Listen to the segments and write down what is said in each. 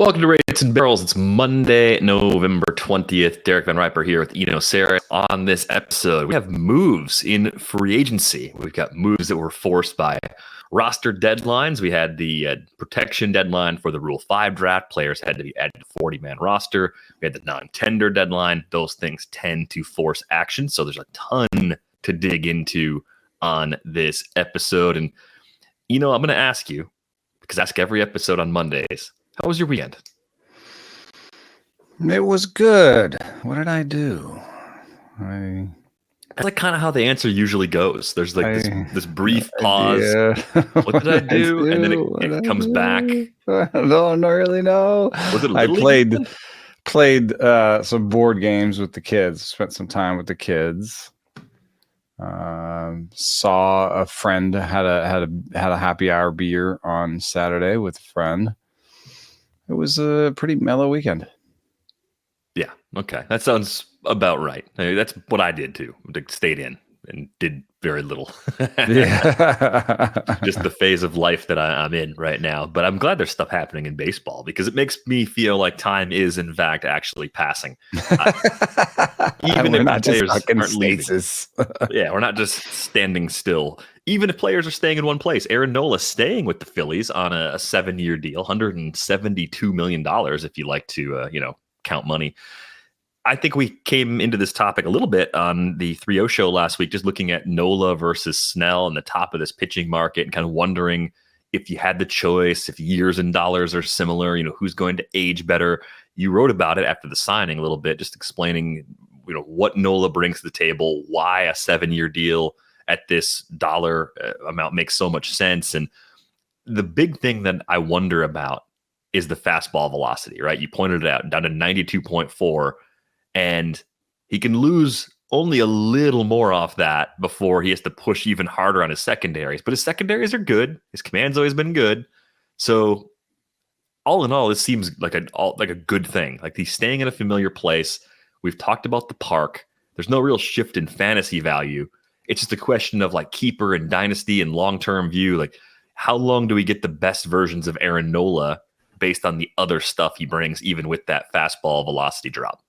Welcome to Rates and Barrels. It's Monday, November 20th. Derek Van Riper here with Eno Sarah. On this episode, we have moves in free agency. We've got moves that were forced by roster deadlines. We had the protection deadline for the Rule 5 draft. Players had to be added to 40-man roster. We had the non-tender deadline. Those things tend to force action. So there's a ton to dig into on this episode. And, I'm going to ask you, because I ask every episode on Mondays, how was your weekend? It was good. What did I do? That's like kind of how the answer usually goes. There's like this brief pause. What did I do? And then it comes back. I don't really know. I played some board games with the kids. Spent some time with the kids. Saw a friend, had a happy hour beer on Saturday with a friend. It was a pretty mellow weekend. Yeah. Okay. That sounds about right. That's what I did too. Stayed in and did very little. Just the phase of life that I'm in right now. But I'm glad there's stuff happening in baseball because it makes me feel like time is in fact actually passing. Even if the players aren't leaving. Yeah, we're not just standing still. Even if players are staying in one place. Aaron Nola staying with the Phillies on a 7-year deal, $172 million if you like to, count money. I think we came into this topic a little bit on the 3-0 show last week, just looking at Nola versus Snell and the top of this pitching market and kind of wondering if you had the choice, if years and dollars are similar, who's going to age better. You wrote about it after the signing a little bit, just explaining, what Nola brings to the table, why a 7-year deal at this dollar amount makes so much sense. And the big thing that I wonder about is the fastball velocity, right? You pointed it out, down to 92.4, and he can lose only a little more off that before he has to push even harder on his secondaries. But his secondaries are good. His command's always been good. So all in all, this seems like a good thing. Like he's staying in a familiar place. We've talked about the park. There's no real shift in fantasy value. It's just a question of like keeper and dynasty and long-term view. Like how long do we get the best versions of Aaron Nola based on the other stuff he brings, even with that fastball velocity drop?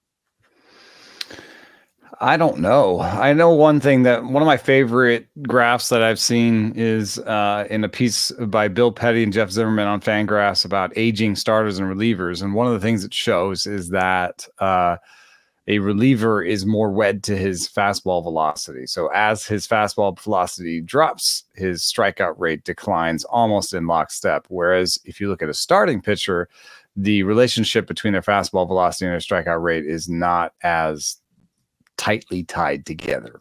I don't know. I know one thing that one of my favorite graphs that I've seen is in a piece by Bill Petty and Jeff Zimmerman on Fangraphs about aging starters and relievers. And one of the things it shows is that a reliever is more wed to his fastball velocity. So as his fastball velocity drops, his strikeout rate declines almost in lockstep. Whereas if you look at a starting pitcher, the relationship between their fastball velocity and their strikeout rate is not as tightly tied together.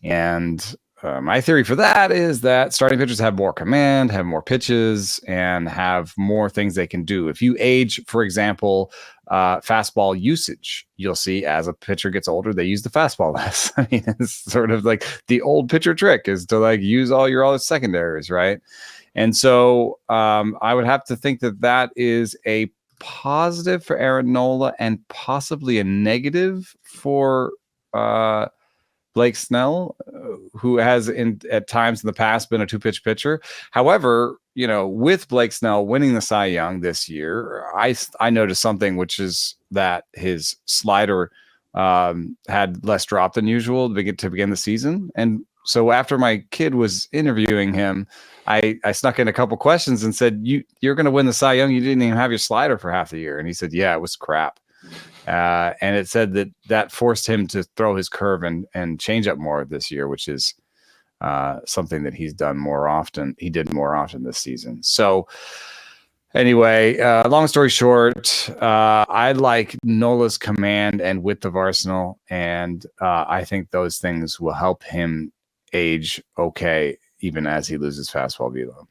And my theory for that is that starting pitchers have more command, have more pitches, and have more things they can do. If you age, for example, fastball usage, you'll see as a pitcher gets older, they use the fastball less. I mean, it's sort of like the old pitcher trick is to like use all your secondaries, right? And so I would have to think that is a positive for Aaron Nola and possibly a negative for Blake Snell, who has at times in the past been a 2-pitch pitcher. However, with Blake Snell winning the Cy Young this year, I noticed something, which is that his slider had less drop than usual to begin the season. And so after my kid was interviewing him, I snuck in a couple questions and said, you're going to win the Cy Young. You didn't even have your slider for half the year. And he said, yeah, it was crap. And it said that forced him to throw his curve and change up more this year, which is something that he's done more often. He did more often this season. So anyway, long story short, I like Nola's command and width of arsenal. And I think those things will help him age okay, even as he loses fastball velo.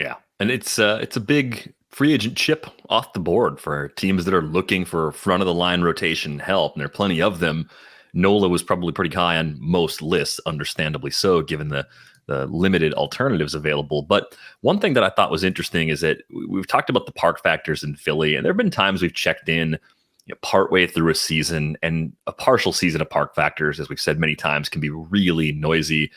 Yeah. And it's a big free agent chip off the board for teams that are looking for front of the line rotation help. And there are plenty of them. Nola was probably pretty high on most lists, understandably so, given the limited alternatives available. But one thing that I thought was interesting is that we've talked about the park factors in Philly, and there have been times we've checked in partway through a season, and a partial season of park factors, as we've said many times, can be really noisy.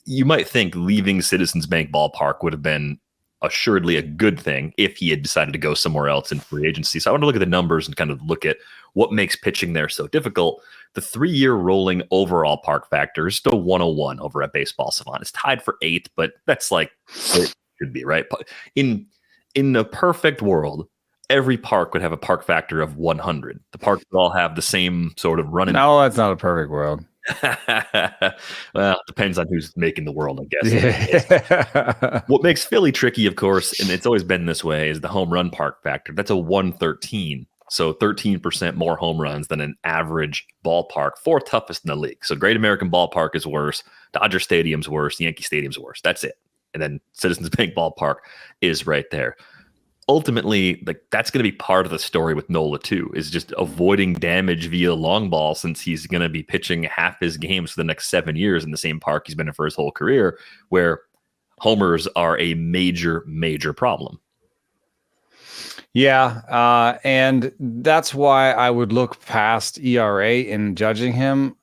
You might think leaving Citizens Bank Ballpark would have been assuredly a good thing if he had decided to go somewhere else in free agency. So I want to look at the numbers and kind of look at what makes pitching there so difficult. The 3-year rolling overall park factor is still 101 over at Baseball Savant. It's tied for 8th, but that's like it should be, right? In the perfect world, every park would have a park factor of 100. The parks would all have the same sort of running. No, that's not a perfect world. Well, it depends on who's making the world, I guess. Yeah. What makes Philly tricky, of course, and it's always been this way, is the home run park factor. That's a 113. So 13% more home runs than an average ballpark, 4th toughest in the league. So Great American Ballpark is worse. Dodger Stadium's worse. Yankee Stadium's worse. That's it. And then Citizens Bank Ballpark is right there. Ultimately, like that's going to be part of the story with Nola too, is just avoiding damage via long ball, since he's going to be pitching half his games for the next 7 years in the same park he's been in for his whole career, where homers are a major, major problem. Yeah, and that's why I would look past ERA in judging him,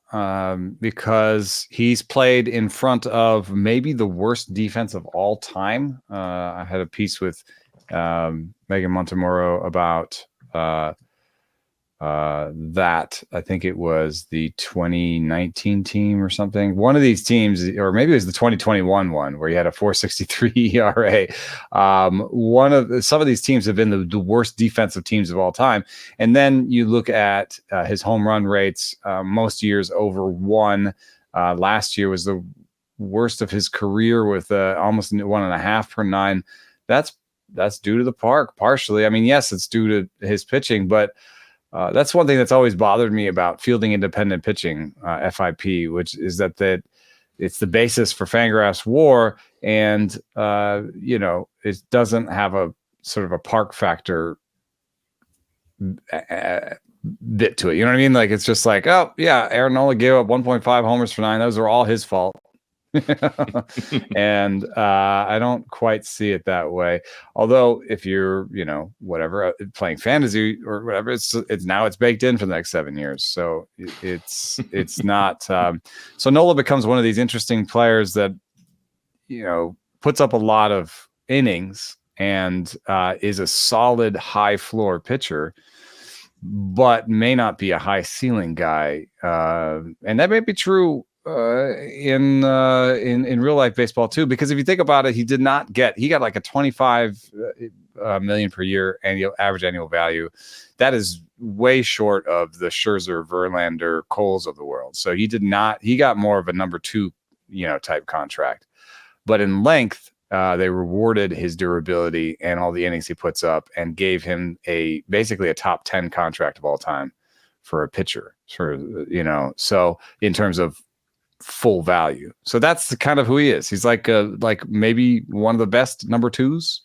because he's played in front of maybe the worst defense of all time. I had a piece with Megan Montemuro about that. I think it was the 2019 team or something. One of these teams, or maybe it was the 2021 one, where he had a 4.63 ERA. Some of these teams have been the worst defensive teams of all time. And then you look at his home run rates. Most years over 1. Last year was the worst of his career with almost 1.5 per 9. That's due to the park, partially. I mean, yes, it's due to his pitching, but that's one thing that's always bothered me about fielding independent pitching, FIP, which is that it's the basis for Fangraphs WAR, and it doesn't have a sort of a park factor bit to it. You know what I mean? Like, it's just like, oh yeah, Aaron Nola gave up 1.5 homers for 9. Those are all his fault. And I don't quite see it that way. Although if you're, whatever, playing fantasy or whatever, it's baked in for the next 7 years. So it's not. So Nola becomes one of these interesting players that, puts up a lot of innings and is a solid high floor pitcher, but may not be a high ceiling guy. And that may be true in real life baseball too, because if you think about it, he got like a 25 million per year average annual value. That is way short of the Scherzer, Verlander, Coles of the world. So he got more of a number 2, type contract, but in length, they rewarded his durability and all the innings he puts up and gave him basically a top 10 contract of all time for a pitcher, so in terms of full value. So that's the kind of who he is. He's like maybe one of the best number 2s,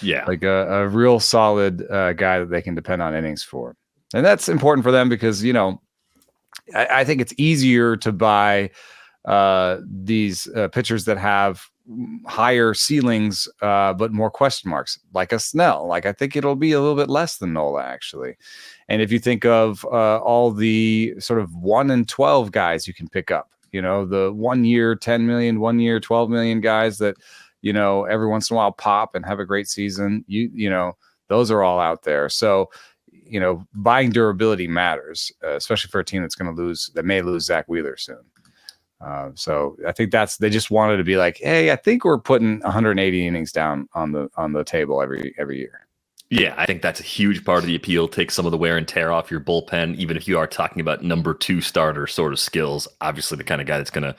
yeah, like a real solid guy that they can depend on innings for. And that's important for them because, I think it's easier to buy these pitchers that have higher ceilings, but more question marks, like a Snell. Like, I think it'll be a little bit less than Nola, actually. And if you think of all the sort of 1 and 12 guys you can pick up, the 1 year 10 million, 1 year 12 million guys that, every once in a while pop and have a great season, those are all out there. So, buying durability matters, especially for a team that may lose Zach Wheeler soon. So I think they just wanted to be like, hey, I think we're putting 180 innings down on the table every year. Yeah, I think that's a huge part of the appeal. Take some of the wear and tear off your bullpen, even if you are talking about number 2 starter sort of skills. Obviously, the kind of guy that's going to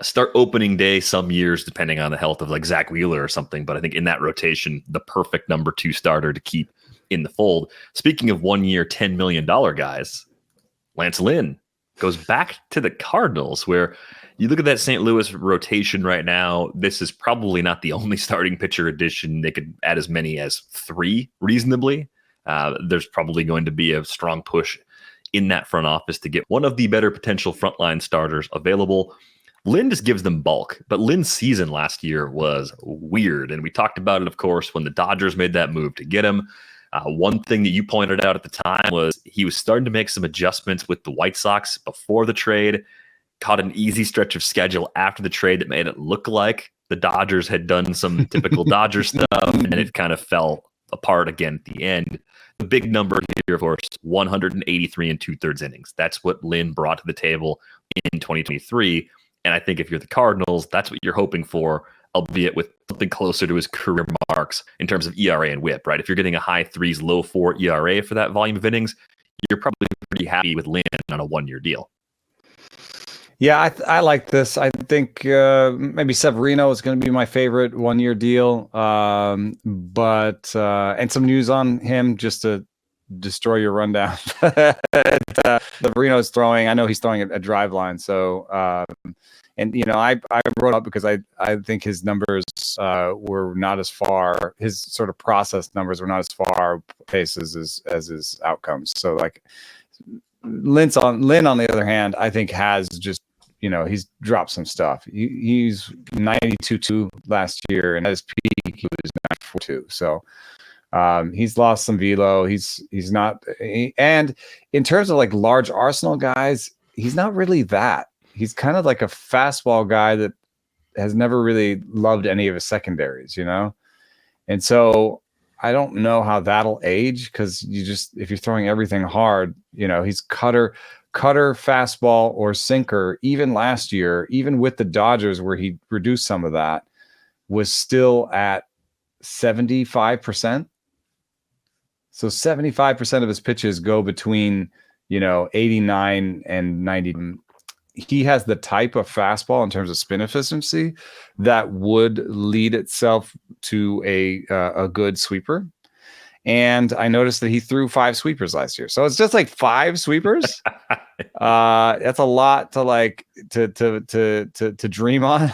start opening day some years, depending on the health of like Zach Wheeler or something. But I think in that rotation, the perfect number 2 starter to keep in the fold. Speaking of 1 year, $10 million guys, Lance Lynn goes back to the Cardinals, where you look at that St. Louis rotation right now. This is probably not the only starting pitcher addition. They could add as many as 3 reasonably. There's probably going to be a strong push in that front office to get one of the better potential frontline starters available. Lynn just gives them bulk, but Lynn's season last year was weird. And we talked about it, of course, when the Dodgers made that move to get him. One thing that you pointed out at the time was he was starting to make some adjustments with the White Sox before the trade, caught an easy stretch of schedule after the trade that made it look like The Dodgers had done some typical Dodger stuff, and it kind of fell apart again at the end. The big number here, of course, 183 and 2/3 innings. That's what Lynn brought to the table in 2023. And I think if you're the Cardinals, that's what you're hoping for, albeit with something closer to his career marks in terms of ERA and WHIP, right? If you're getting a high 3s, low 4 ERA for that volume of innings, you're probably pretty happy with Lynn on a 1-year deal. Yeah, I like this. I think maybe Severino is going to be my favorite 1-year deal. But and some news on him just to destroy your rundown. Severino's throwing. I know he's throwing a drive line. So and I wrote up because I think his numbers were not as far. His sort of process numbers were not as far paces as his outcomes. So like Lynn on the other hand, I think has just he's dropped some stuff. He's 92.2 last year, and at his peak he was 94.2. So he's lost some velo. He's not, and in terms of like large arsenal guys, he's not really that. He's kind of like a fastball guy that has never really loved any of his secondaries, and so I don't know how that'll age because if you're throwing everything hard, he's cutter, fastball, or sinker. Even last year, even with the Dodgers where he reduced some of that, was still at 75%. So 75% of his pitches go between 89 and 90. He has the type of fastball in terms of spin efficiency that would lead itself to a good sweeper. And I noticed that he threw 5 sweepers last year. So it's just like 5 sweepers. That's a lot to dream on.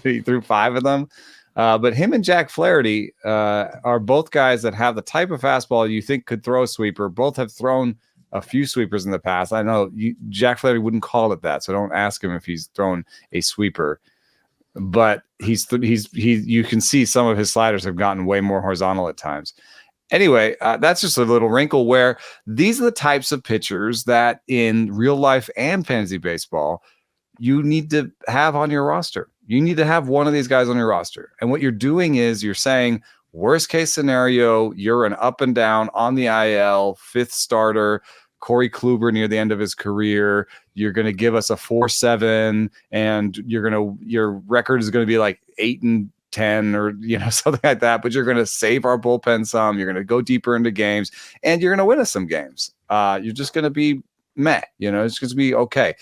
He threw 5 of them. But him and Jack Flaherty are both guys that have the type of fastball you think could throw a sweeper. Both have thrown a few sweepers in the past. I know Jack Flaherty wouldn't call it that, so don't ask him if he's thrown a sweeper. But you can see some of his sliders have gotten way more horizontal at times. Anyway, that's just a little wrinkle where these are the types of pitchers that in real life and fantasy baseball you need to have on your roster. You need to have one of these guys on your roster. And what you're doing is you're saying, worst case scenario, you're an up and down on the IL, 5th starter, Corey Kluber near the end of his career. You're going to give us a 4-7, and your record is going to be like 8-10 or something like that. But you're going to save our bullpen some. You're going to go deeper into games, and you're going to win us some games. You're just going to be meh. It's going to be okay.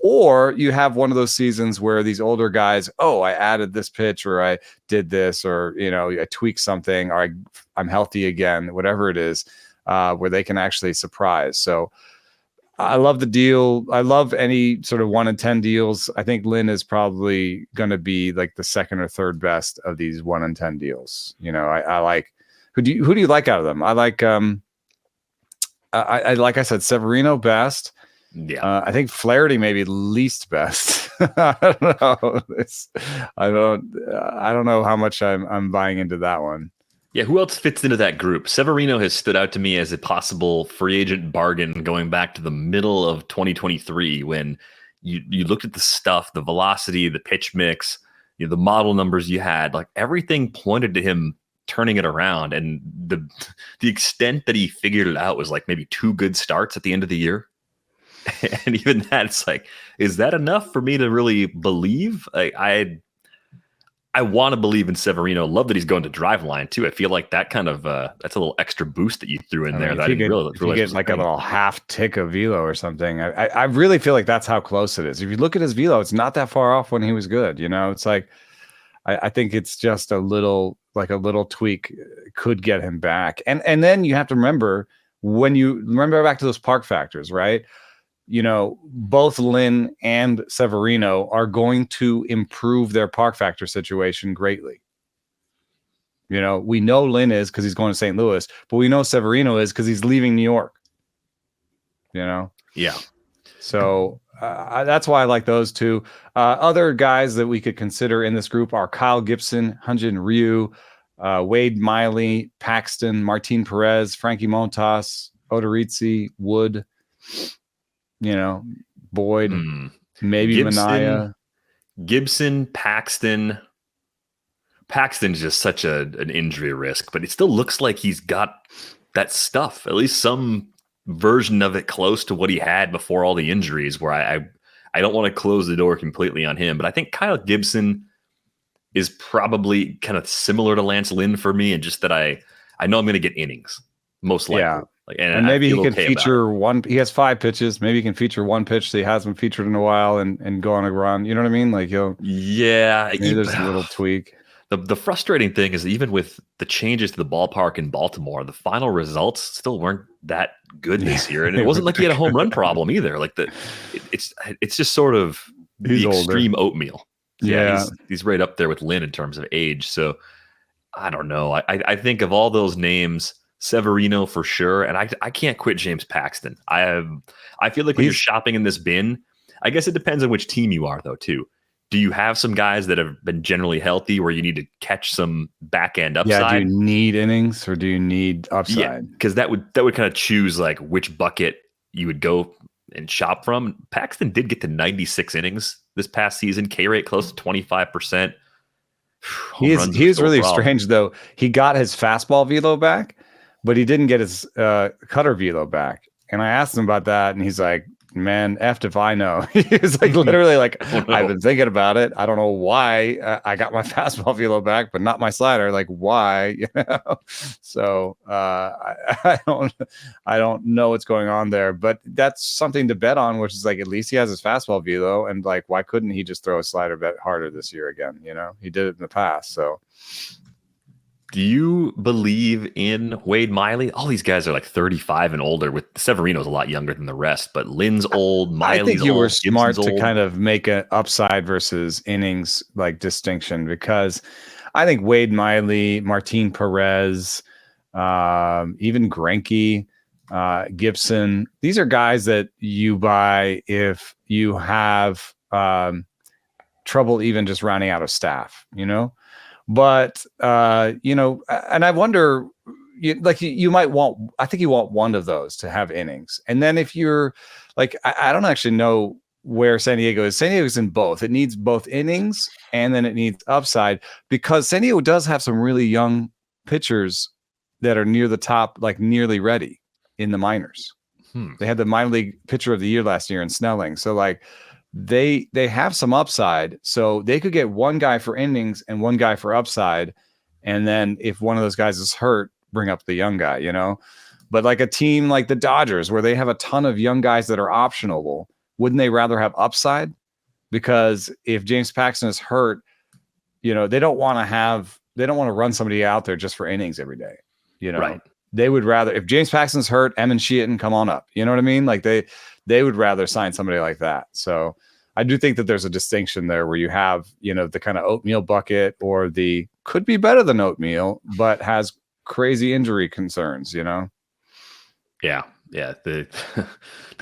Or you have one of those seasons where these older guys, I added this pitch, or I did this, or I tweaked something, or I'm healthy again, whatever it is, where they can actually surprise. So I love the deal. I love any sort of 1 in 10 deals. I think Lynn is probably going to be like the 2nd or 3rd best of these 1 in 10 deals. I like who do you like out of them? I like I like I said, Severino best. Yeah, I think Flaherty maybe least best. I don't know. I don't know how much I'm buying into that one. Yeah, who else fits into that group? Severino has stood out to me as a possible free agent bargain going back to the middle of 2023 when you looked at the stuff, the velocity, the pitch mix, the model numbers you had, like everything pointed to him turning it around, and the extent that he figured it out was like maybe 2 good starts at the end of the year. And even that, it's like, is that enough for me to really believe? I want to believe in Severino. Love that he's going to drive line too. I feel like that kind of that's a little extra boost that you threw in there. That if you get like a little half tick of velo or something, I really feel like that's how close it is. If you look at his velo, it's not that far off when he was good. It's like I think it's just a little tweak could get him back. And then you have to remember back to those park factors, right? Both Lynn and Severino are going to improve their park factor situation greatly. We know Lynn is because he's going to St. Louis, but we know Severino is because he's leaving New York. Yeah. So that's why I like those two. Other guys that we could consider in this group are Kyle Gibson, Hyun-Jin Ryu, Wade Miley, Paxton, Martin Perez, Frankie Montas, Odorizzi, Wood. Boyd, maybe Gibson, Manaea. Gibson, Paxton, Paxton's just such an injury risk, but it still looks like he's got that stuff, at least some version of it close to what he had before all the injuries, where I don't want to close the door completely on him. But I think Kyle Gibson is probably kind of similar to Lance Lynn for me, and just that I know I'm going to get innings, most likely. Yeah. And maybe he could feature one. He has 5 pitches. Maybe he can feature one pitch that he hasn't featured in a while and go on a run. You know what I mean? Like maybe there's a little tweak. The frustrating thing is that even with the changes to the ballpark in Baltimore, the final results still weren't that good this year, and it wasn't like he had a home run problem either. Like it's just sort of the extreme oatmeal. Yeah, he's right up there with Lynn in terms of age. So I don't know. I think of all those names, Severino for sure, and I can't quit James Paxton. I feel like when you're shopping in this bin, I guess it depends on which team you are though too. Do you have some guys that have been generally healthy where you need to catch some back end upside? Yeah, do you need innings or do you need upside? Yeah, because that would kind of choose like which bucket you would go and shop from. Paxton did get to 96 innings this past season, K rate close to 25%. He is really strange though. He got his fastball velo back, but he didn't get his cutter velo back. And I asked him about that, and he's like, man, F if I know. He was like literally like, I've been thinking about it. I don't know why I got my fastball velo back, but not my slider. Like why? So I don't know what's going on there, but that's something to bet on, which is like at least he has his fastball velo, and like why couldn't he just throw a slider bet harder this year again? He did it in the past. So. Do you believe in Wade Miley? All these guys are like 35 and older. With Severino's a lot younger than the rest, but Lynn's old, Miley's old. I think you were smart Gibson's to old. kind of make an upside versus innings like distinction, because I think Wade Miley, Martin Perez, even Greinke, Gibson, these are guys that you buy if you have trouble even just rounding out a staff, But, and I wonder, you might want, I think you want one of those to have innings. And then if you're like, I don't actually know where San Diego is. San Diego's in both. It needs both innings and then it needs upside, because San Diego does have some really young pitchers that are near the top, like nearly ready in the minors. They had the minor league pitcher of the year last year in Snelling. So like, they have some upside, so they could get one guy for innings and one guy for upside, and then if one of those guys is hurt, bring up the young guy, But like a team like the Dodgers, where they have a ton of young guys that are optionable, wouldn't they rather have upside? Because if James Paxton is hurt, they don't want to run somebody out there just for innings every day, Right. They would rather, if James Paxton's hurt, Emin Sheehan, come on up. You know what I mean? Like they would rather sign somebody like that. So I do think that there's a distinction there where you have, the kind of oatmeal bucket, or the could be better than oatmeal, but has crazy injury concerns, Yeah. The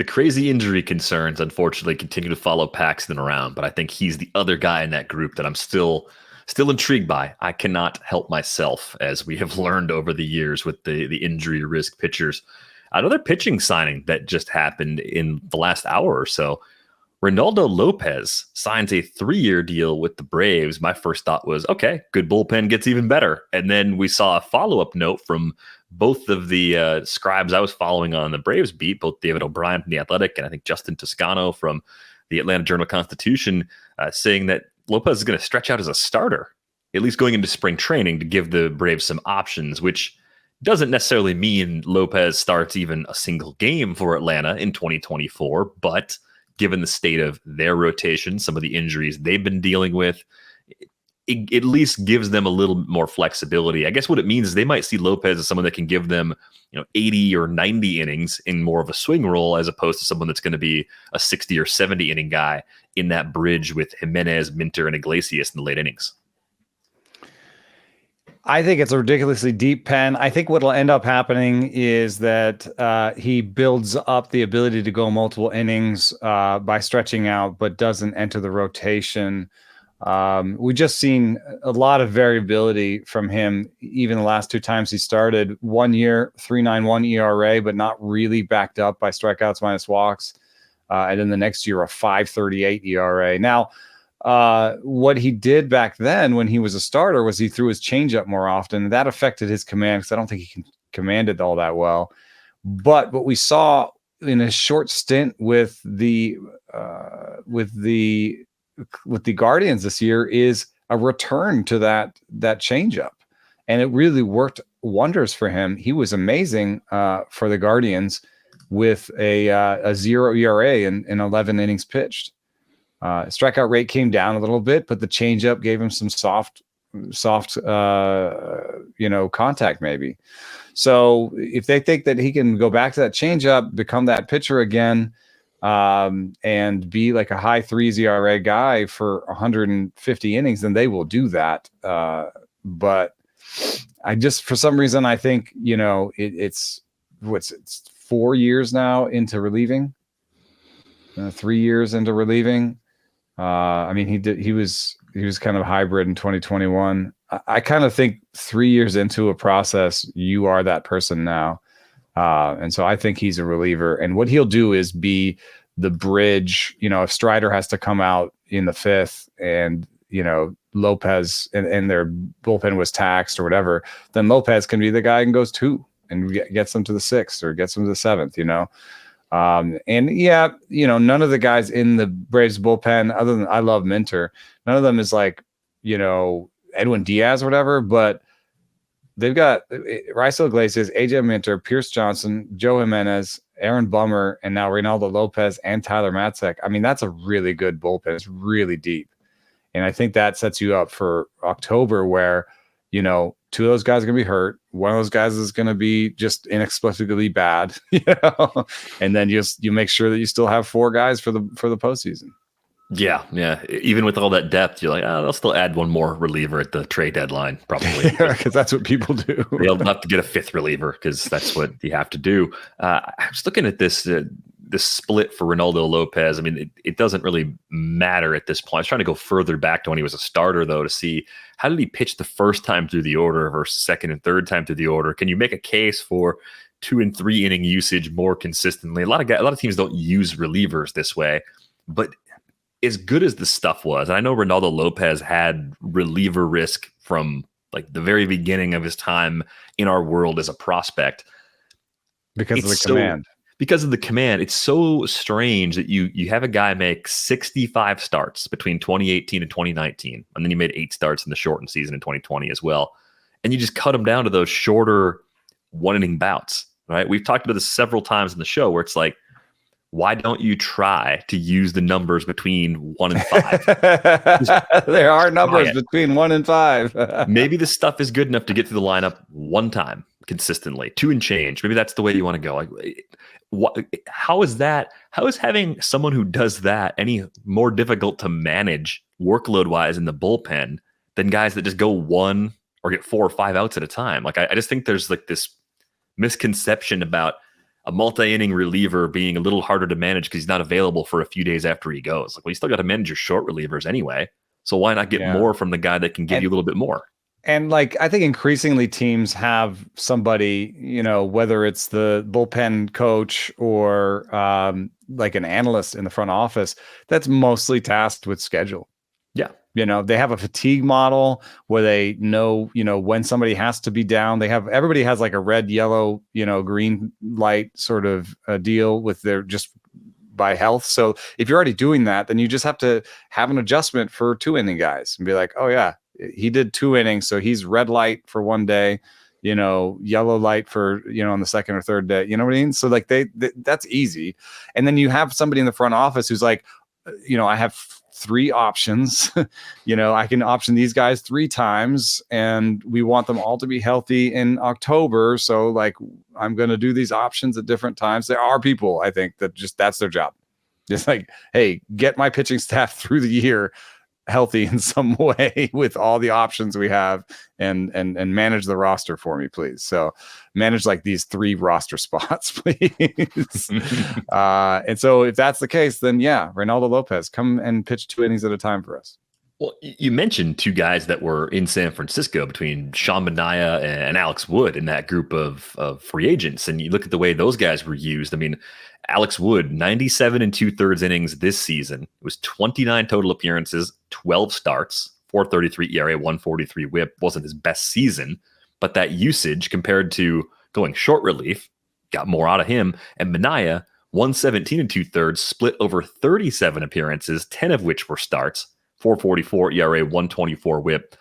crazy injury concerns, unfortunately, continue to follow Paxton around, but I think he's the other guy in that group that I'm still intrigued by. I cannot help myself, as we have learned over the years with the injury risk pitchers. Another pitching signing that just happened in the last hour or so, Reynaldo López signs a 3-year deal with the Braves. My first thought was, okay, good bullpen gets even better. And then we saw a follow-up note from both of the scribes I was following on the Braves beat, both David O'Brien from The Athletic and I think Justin Toscano from the Atlanta Journal-Constitution, saying that López is going to stretch out as a starter, at least going into spring training, to give the Braves some options, which doesn't necessarily mean López starts even a single game for Atlanta in 2024, but given the state of their rotation, some of the injuries they've been dealing with, it at least gives them a little more flexibility. I guess what it means is they might see López as someone that can give them 80 or 90 innings in more of a swing role, as opposed to someone that's going to be a 60 or 70 inning guy in that bridge with Jimenez, Minter, and Iglesias in the late innings. I think it's a ridiculously deep pen. I think what will end up happening is that he builds up the ability to go multiple innings by stretching out, but doesn't enter the rotation. We just seen a lot of variability from him, even the last 2 times he started. 1 year, 3.91 ERA, but not really backed up by strikeouts minus walks. And then the next year, a 5.38 ERA. Now, what he did back then when he was a starter was he threw his changeup more often. That affected his command because I don't think he commanded all that well. But what we saw in a short stint with the Guardians this year is a return to that changeup, and it really worked wonders for him. He was amazing for the Guardians with a 0 ERA in 11 innings pitched. Strikeout rate came down a little bit, but the changeup gave him some soft contact maybe. So if they think that he can go back to that changeup, become that pitcher again, and be like a high 3 ERA guy for 150 innings, then they will do that. But I just, for some reason, I think, it's 4 years now into relieving, 3 years into relieving. I mean, he was kind of hybrid in 2021. I kind of think 3 years into a process, you are that person now. And so I think he's a reliever, and what he'll do is be the bridge. If Strider has to come out in the 5th and, López and their bullpen was taxed or whatever, then López can be the guy and goes 2 and gets them to the 6th or gets them to the 7th, none of the guys in the Braves bullpen, other than I love Minter, none of them is like, Edwin Diaz or whatever, but they've got Raisel Iglesias, AJ Minter, Pierce Johnson, Joe Jimenez, Aaron Bummer, and now Reynaldo López and Tyler Matzek. I mean, that's a really good bullpen. It's really deep. And I think that sets you up for October where, 2 of those guys are going to be hurt. One of those guys is going to be just inexplicably bad, and then you make sure that you still have 4 guys for the postseason. Yeah. Even with all that depth, you're like, they'll still add one more reliever at the trade deadline, probably. Because that's what people do. They'll have to get a 5th reliever because that's what you have to do. I was looking at this split for Reynaldo López. I mean, it doesn't really matter at this point. I was trying to go further back to when he was a starter, though, to see how did he pitch the first time through the order versus second and third time through the order. Can you make a case for 2 and 3 inning usage more consistently? A lot of teams don't use relievers this way, but as good as the stuff was, and I know Reynaldo López had reliever risk from like the very beginning of his time in our world as a prospect because of the command. Because of the command, it's so strange that you have a guy make 65 starts between 2018 and 2019, and then he made 8 starts in the shortened season in 2020 as well, and you just cut him down to those shorter 1 inning bouts, right? We've talked about this several times in the show where it's like, why don't you try to use the numbers between 1 and 5? There are numbers between 1 and 5. Maybe this stuff is good enough to get through the lineup one time consistently, 2 and change. Maybe that's the way you want to go. Like, how is having someone who does that any more difficult to manage workload wise in the bullpen than guys that just go 1 or get 4 or 5 outs at a time? Like, I just think there's like this misconception about a multi-inning reliever being a little harder to manage because he's not available for a few days after he goes. Like, well, you still got to manage your short relievers anyway. So why not get more from the guy that can give you a little bit more? And like, I think increasingly teams have somebody, whether it's the bullpen coach or like an analyst in the front office that's mostly tasked with schedule. Yeah. They have a fatigue model where they know, when somebody has to be down. Everybody has like a red, yellow, green light sort of deal with their just by health. So if you're already doing that, then you just have to have an adjustment for 2 inning guys and be like, oh yeah, he did 2 innings. So he's red light for one day, yellow light for, on the second or third day, you know what I mean? So like that's easy. And then you have somebody in the front office who's like, I have 3 options. I can option these guys 3 times and we want them all to be healthy in October. So like, I'm going to do these options at different times. There are people, I think, that that's their job. Just like, hey, get my pitching staff through the year healthy in some way with all the options we have and manage the roster for me, please. So manage like these 3 roster spots, please. And so if that's the case, then yeah, Reynaldo López, come and pitch 2 innings at a time for us. Well, you mentioned 2 guys that were in San Francisco between Sean Manaea and Alex Wood in that group of free agents. And you look at the way those guys were used. I mean, Alex Wood, 97 2/3 innings this season. It was 29 total appearances, 12 starts, 4.33 ERA, 1.43 WHIP. Wasn't his best season, but that usage compared to going short relief got more out of him. And Minaya, 117 and 2/3, split over 37 appearances, 10 of which were starts, 4.44 ERA, 1.24 WHIP.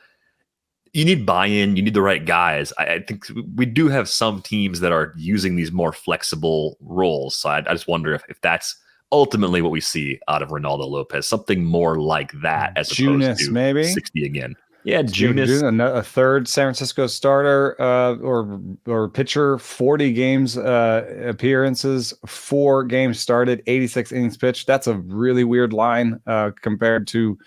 You need buy-in. You need the right guys. I think we do have some teams that are using these more flexible roles. So I just wonder if that's ultimately what we see out of Reynaldo López, something more like that as opposed to maybe 60 again. Yeah, Junis, a third San Francisco starter or pitcher, 40 games appearances, 4 games started, 86 innings pitched. That's a really weird line compared to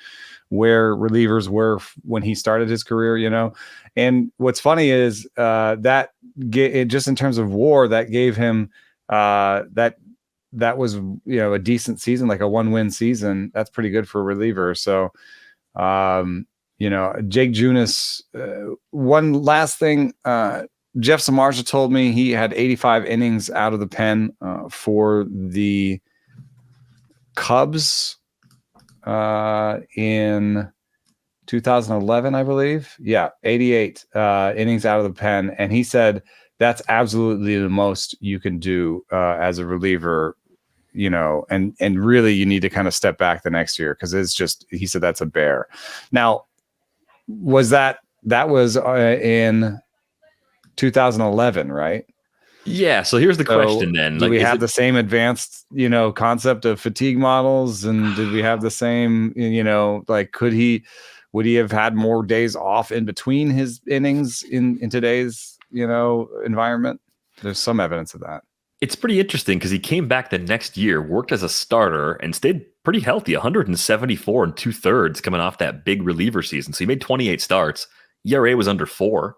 where relievers were when he started his career, And what's funny is that just in terms of WAR, that gave him that was a decent season, like a 1-win season. That's pretty good for a reliever. So. Jake Junis, one last thing, Jeff Samardzija told me he had 85 innings out of the pen for the Cubs in 2011, I believe. Yeah, 88 innings out of the pen. And he said that's absolutely the most you can do as a reliever, and really you need to kind of step back the next year because he said that's a bear. Now, was that was in 2011, right? Yeah. So here's the question then. Do we have the same advanced, concept of fatigue models? And did we have the same, would he have had more days off in between his innings in today's, environment? There's some evidence of that. It's pretty interesting because he came back the next year, worked as a starter, and stayed pretty healthy, 174 and 2/3 coming off that big reliever season. So he made 28 starts. ERA was under 4.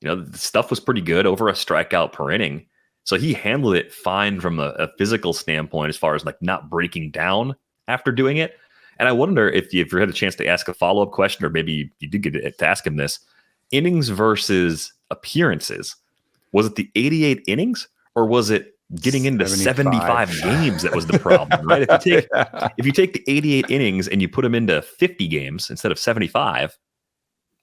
The stuff was pretty good, over a strikeout per inning. So he handled it fine from a physical standpoint as far as like not breaking down after doing it. And I wonder if you had a chance to ask a follow-up question, or maybe you did get to ask him this, innings versus appearances. Was it the 88 innings or was it getting into 75 games that was the problem, right? If you take the 88 innings and you put them into 50 games instead of 75,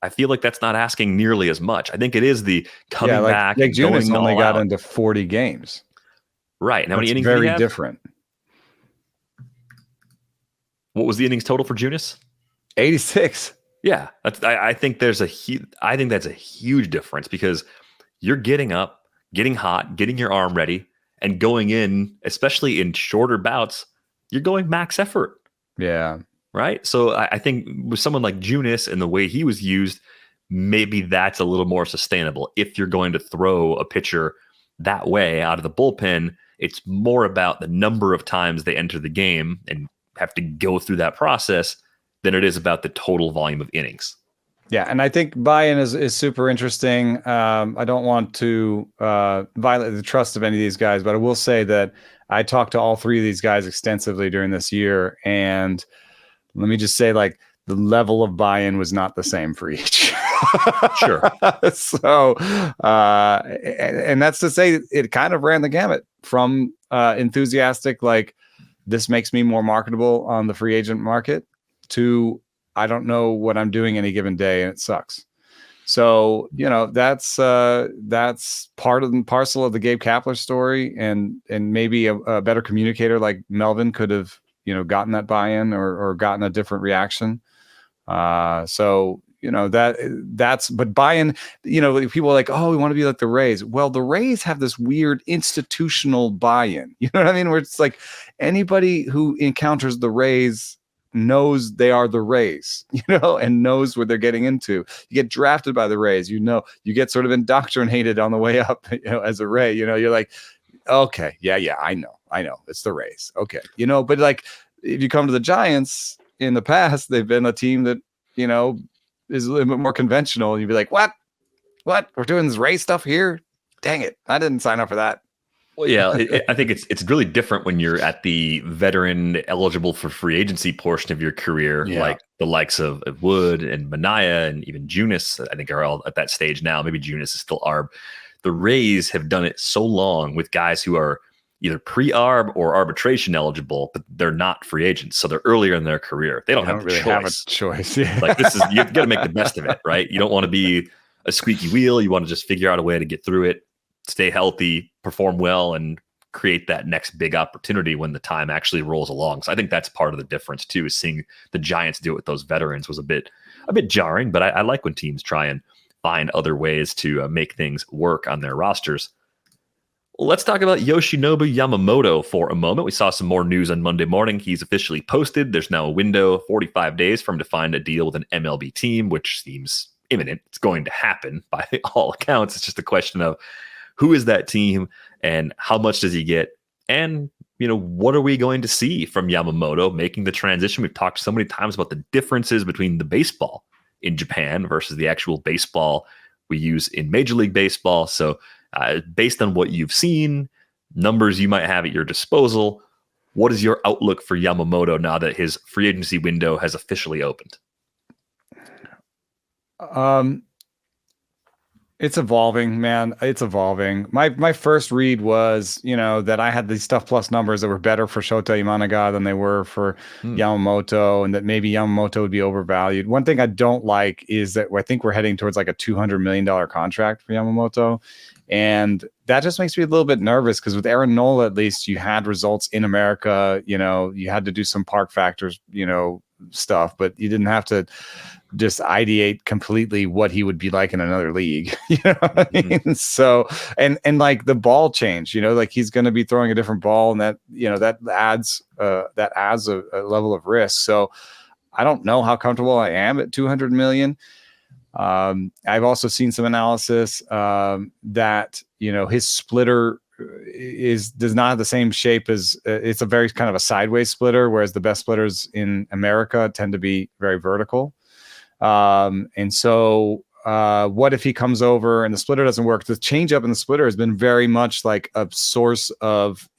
I feel like that's not asking nearly as much. I think it is the coming back. Jake Junis only got into 40 games. Right. And how many innings did he have? Very different. What was the innings total for Junis? 86. Yeah. I think that's a huge difference because you're getting up, getting hot, getting your arm ready, and going in, especially in shorter bouts, you're going max effort. Yeah. Right. So I think with someone like Junis and the way he was used, maybe that's a little more sustainable. If you're going to throw a pitcher that way out of the bullpen, it's more about the number of times they enter the game and have to go through that process than it is about the total volume of innings. Yeah, and I think buy-in is super interesting. I don't want to violate the trust of any of these guys, but I will say that I talked to all 3 of these guys extensively during this year, and let me just say, like, the level of buy-in was not the same for each. Sure. So, and that's to say it kind of ran the gamut from enthusiastic, like, this makes me more marketable on the free agent market, to I don't know what I'm doing any given day and it sucks. So, that's part and parcel of the Gabe Kapler story, and maybe a better communicator like Melvin could have, gotten that buy-in or gotten a different reaction. So, but buy-in, people are like, oh, we want to be like the Rays. Well, the Rays have this weird institutional buy-in, you know what I mean? Where it's like anybody who encounters the Rays knows they are the Rays, and knows what they're getting into. You get drafted by the Rays, you get sort of indoctrinated on the way up, as a Ray, you're like, okay, yeah, I know it's the Rays. Okay. But like, if you come to the Giants in the past, they've been a team that, is a little bit more conventional. And you'd be like, what? We're doing this Ray stuff here? Dang it. I didn't sign up for that. Well, yeah, I think it's really different when you're at the veteran eligible for free agency portion of your career, like the likes of Wood and Minaya and even Junis, I think are all at that stage now. Maybe Junis is still ARB. The Rays have done it so long with guys who are either pre-arb or arbitration eligible, but they're not free agents. So they're earlier in their career. They don't have really have a choice. Yeah. Like you got to make the best of it, right? You don't want to be a squeaky wheel. You want to just figure out a way to get through it, stay healthy, perform well, and create that next big opportunity when the time actually rolls along. So I think that's part of the difference too, is seeing the Giants do it with those veterans was a bit jarring, but I like when teams try and find other ways to make things work on their rosters. Let's talk about Yoshinobu Yamamoto for a moment. We saw some more news on Monday morning. He's officially posted. There's now a window of 45 days for him to find a deal with an MLB team, which seems imminent. It's going to happen by all accounts. It's just a question of who is that team and how much does he get? And, what are we going to see from Yamamoto making the transition? We've talked so many times about the differences between the baseball in Japan versus the actual baseball we use in Major League Baseball. So based on what you've seen, numbers you might have at your disposal, what is your outlook for Yamamoto now that his free agency window has officially opened? It's evolving, man. It's evolving. My first read was, that I had these Stuff Plus numbers that were better for Shota Imanaga than they were for Yamamoto, and that maybe Yamamoto would be overvalued. One thing I don't like is that I think we're heading towards like a $200 million contract for Yamamoto. And that just makes me a little bit nervous because with Aaron Nola, at least you had results in America. You had to do some park factors, stuff, but you didn't have to just ideate completely what he would be like in another league. You know what I mean? So, and like the ball change, like he's going to be throwing a different ball, and that, that adds a level of risk. So I don't know how comfortable I am at 200 million. I've also seen some analysis that his splitter does not have the same shape as it's a very kind of a sideways splitter, whereas the best splitters in America tend to be very vertical. And so what if he comes over and the splitter doesn't work? The changeup in the splitter has been very much like a source of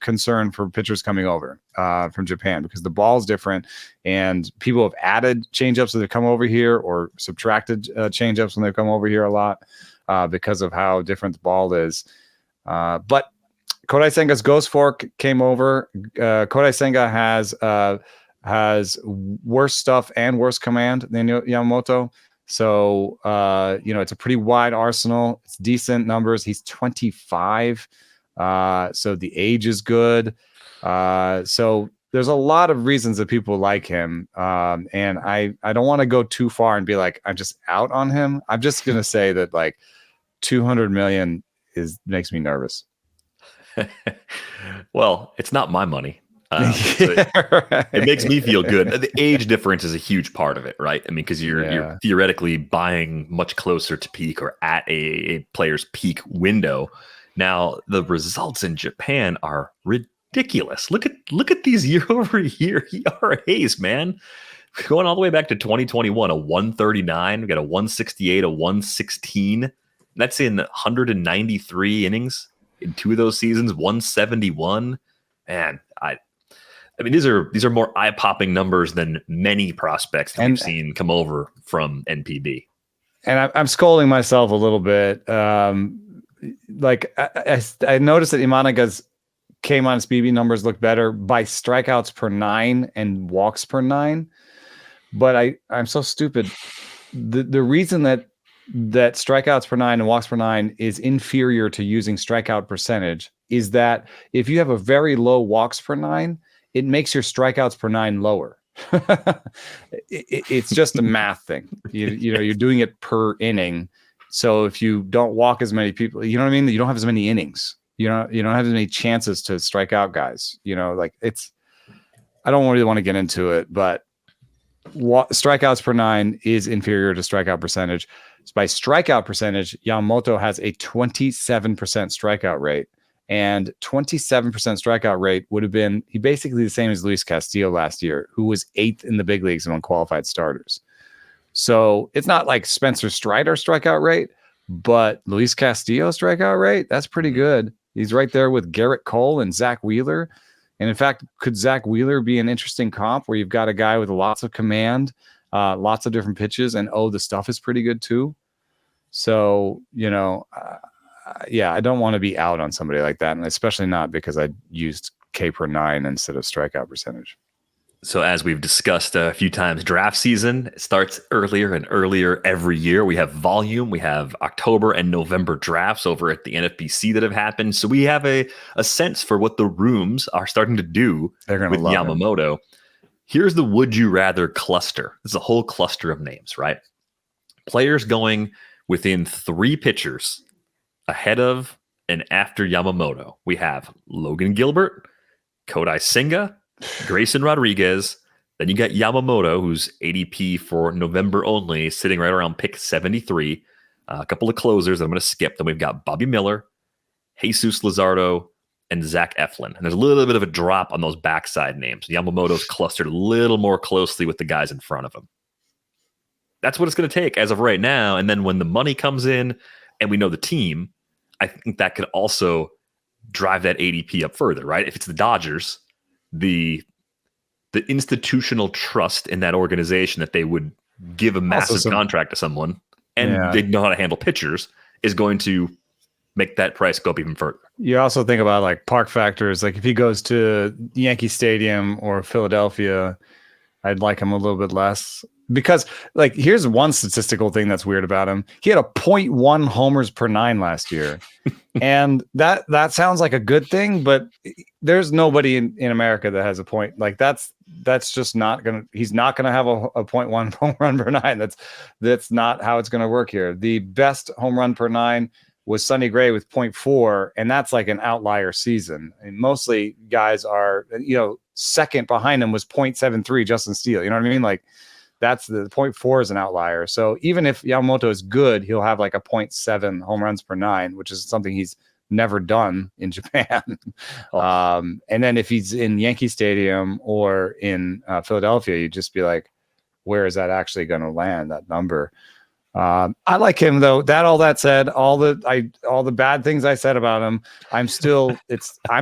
concern for pitchers coming over from Japan, because the ball is different and people have added changeups when they've come over here or subtracted changeups when they've come over here a lot because of how different the ball is. But Kodai Senga's Ghost Fork came over. Kodai Senga has worse stuff and worse command than Yamamoto. So, it's a pretty wide arsenal. It's decent numbers. He's 25. So the age is good. So there's a lot of reasons that people like him. And I don't want to go too far and be like, I'm just out on him. I'm just going to say that like 200 million makes me nervous. Well, it's not my money. It makes me feel good. The age difference is a huge part of it, right? I mean, because you're theoretically buying much closer to peak or at a player's peak window. Now, the results in Japan are ridiculous. Look at these year-over-year ERAs, man. Going all the way back to 2021, a 139. We got a 168, a 116. That's in 193 innings in two of those seasons. 171. Man, I mean, these are more eye-popping numbers than many prospects that we've seen come over from NPB. And I'm scolding myself a little bit. Like I noticed that Imanaga's came on SPB numbers look better by strikeouts per 9 and walks per 9. But I'm so stupid. The reason that strikeouts per 9 and walks per 9 is inferior to using strikeout percentage is that if you have a very low walks per 9, it makes your strikeouts per 9 lower. It's just a math thing. You're doing it per inning. So if you don't walk as many people, you know what I mean? You don't have as many innings. You don't have as many chances to strike out guys. I don't really want to get into it, but strikeouts per 9 is inferior to strikeout percentage. So by strikeout percentage, Yamamoto has a 27% strikeout rate, and 27% strikeout rate would have been basically the same as Luis Castillo last year, who was 8th in the big leagues among qualified starters. So it's not like Spencer Strider strikeout rate, but Luis Castillo strikeout rate, that's pretty good. He's right there with Garrett Cole and Zach Wheeler. And in fact, could Zach Wheeler be an interesting comp where you've got a guy with lots of command, lots of different pitches, and the stuff is pretty good too. So, yeah, I don't want to be out on somebody like that, and especially not because I used K per 9 instead of strikeout percentage. So as we've discussed a few times, draft season starts earlier and earlier every year. We have volume. We have October and November drafts over at the NFBC that have happened. So we have a sense for what the rooms are starting to do with Yamamoto. Him. Here's the would you rather cluster. This is a whole cluster of names, right? Players going within 3 pitchers ahead of and after Yamamoto. We have Logan Gilbert, Kodai Senga, Grayson Rodriguez. Then you got Yamamoto, who's ADP for November only, sitting right around pick 73. A couple of closers that I'm going to skip. Then we've got Bobby Miller, Jesus Luzardo, and Zach Eflin. And there's a little bit of a drop on those backside names. Yamamoto's clustered a little more closely with the guys in front of him. That's what it's going to take as of right now. And then when the money comes in and we know the team, I think that could also drive that ADP up further, right? If it's the Dodgers, the institutional trust in that organization that they would give a massive contract to someone and they know how to handle pitchers is going to make that price go up even further. You also think about like park factors. Like if he goes to Yankee Stadium or Philadelphia, I'd like him a little bit less. Because like here's one statistical thing that's weird about him. He had a 0.1 homers per 9 last year. And that sounds like a good thing, but there's nobody in America that has a point. Like that's just not gonna, he's not gonna have a 0.1 home run per 9. That's not how it's gonna work here. The best home run per 9 was Sonny Gray with 0.4, and that's like an outlier season. And mostly guys are, second behind him was 0.73 Justin Steele. You know what I mean? Like that's the 0.4 is an outlier. So even if Yamamoto is good, he'll have like a 0.7 home runs per 9, which is something he's never done in Japan. And then if he's in Yankee Stadium or in Philadelphia, you'd just be like, where is that actually going to land, that number? I like him though. All that said, all the bad things I said about him, I'm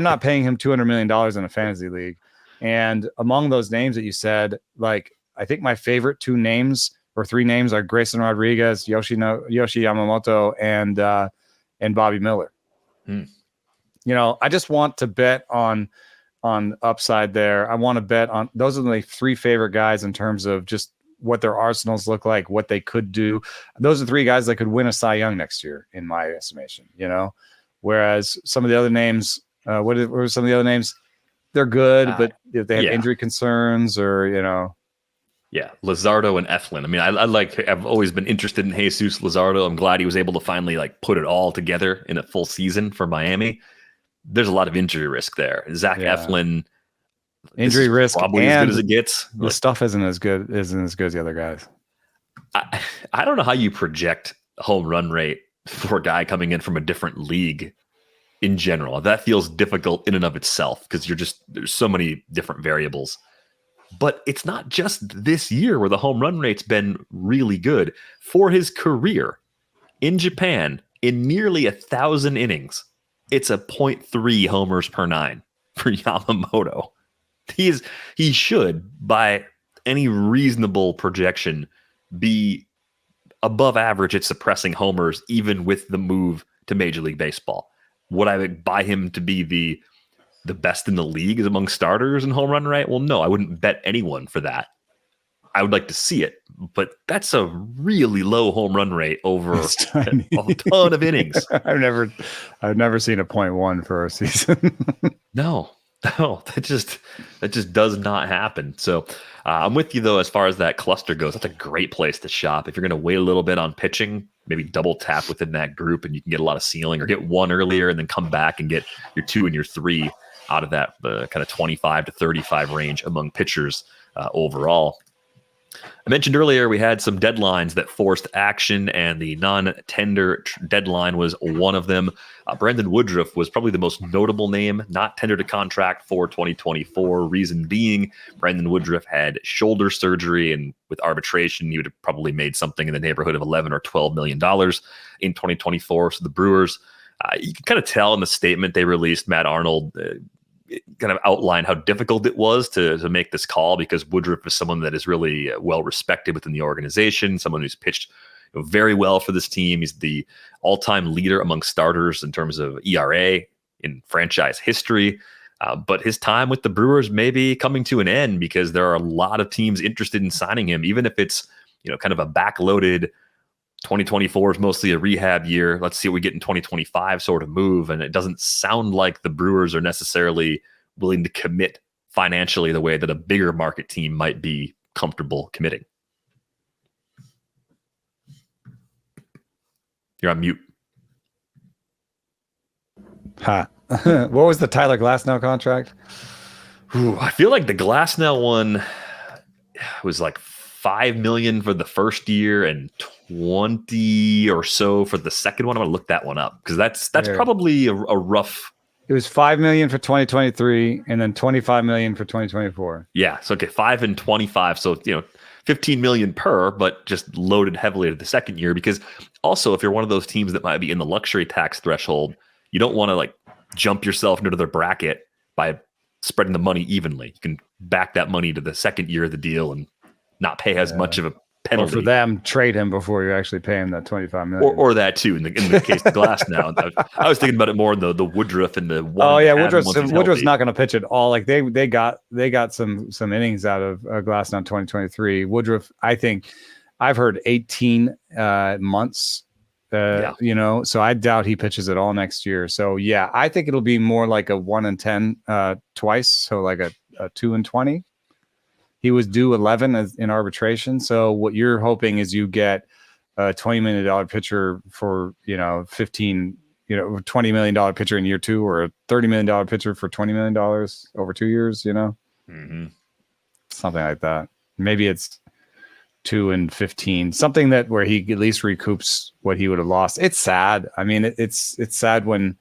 not paying him $200 million in a fantasy league. And among those names that you said, like, I think my favorite 2 names or 3 names are Grayson Rodriguez, Yoshi Yamamoto, and Bobby Miller. I just want to bet on upside there. I want to bet on, those are the 3 favorite guys in terms of just what their arsenals look like, what they could do. Those are 3 guys that could win a Cy Young next year, in my estimation, whereas some of the other names, what were some of the other names? They're good, but if they have injury concerns or, Yeah, Luzardo and Eflin. I mean, I've always been interested in Jesus Luzardo. I'm glad he was able to finally like put it all together in a full season for Miami. There's a lot of injury risk there. Zach Eflin, injury risk, probably as good as it gets. The stuff isn't as good as the other guys. I don't know how you project home run rate for a guy coming in from a different league in general. That feels difficult in and of itself because there's so many different variables. But it's not just this year where the home run rate's been really good. For his career in Japan, in nearly 1,000 innings, it's a 0.3 homers per 9 for Yamamoto. He should, by any reasonable projection, be above average at suppressing homers, even with the move to Major League Baseball. Would I buy him to be the best in the league is among starters in home run rate? Well, no, I wouldn't bet anyone for that. I would like to see it, but that's a really low home run rate over a ton of innings. I've never seen a 0.1 for a season. No, that just does not happen. So I'm with you though, as far as that cluster goes. That's a great place to shop. If you're going to wait a little bit on pitching, maybe double tap within that group and you can get a lot of ceiling, or get 1 earlier and then come back and get your 2 and your 3 out of that kind of 25 to 35 range among pitchers overall. I mentioned earlier we had some deadlines that forced action, and the non-tender deadline was one of them. Brandon Woodruff was probably the most notable name not tendered a contract for 2024. Reason being, Brandon Woodruff had shoulder surgery, and with arbitration, he would have probably made something in the neighborhood of $11 or $12 million in 2024. So the Brewers, you can kind of tell in the statement they released, Matt Arnold kind of outlined how difficult it was to make this call, because Woodruff is someone that is really well respected within the organization, someone who's pitched very well for this team. He's the all-time leader among starters in terms of ERA in franchise history. But his time with the Brewers may be coming to an end because there are a lot of teams interested in signing him, even if it's, kind of a backloaded 2024 is mostly a rehab year. Let's see what we get in 2025 sort of move. And it doesn't sound like the Brewers are necessarily willing to commit financially the way that a bigger market team might be comfortable committing. You're on mute. Ha. What was the Tyler Glasnow contract? I feel like the Glasnow one was like $5 million for the first year and 20 or so for the second one. I'm gonna look that one up because that's probably a rough. It was $5 million for 2023 and then $25 million for 2024. Yeah, so okay, 5 and 25, so $15 million per, but just loaded heavily to the second year. Because also, if you're one of those teams that might be in the luxury tax threshold, you don't want to like jump yourself into their bracket by spreading the money evenly. You can back that money to the second year of the deal and not pay as much of a penalty. Or for them, trade him before you actually pay him that $25 million. Or that too. In the case of Glasnow, I was thinking about it more in the Woodruff and the one. Oh yeah, Woodruff's not going to pitch at all. Like they got some innings out of Glasnow in 2023. Woodruff, I think, I've heard 18 months. So I doubt he pitches at all next year. So yeah, I think it'll be more like a 1 and 10 twice. So like a 2 and 20. He was due 11 in arbitration. So what you're hoping is you get a $20 million pitcher for, $20 million pitcher in year 2 or a $30 million pitcher for $20 million over 2 years, Mm-hmm. Something like that. Maybe it's 2 and 15, something that where he at least recoups what he would have lost. It's sad. I mean, it's sad when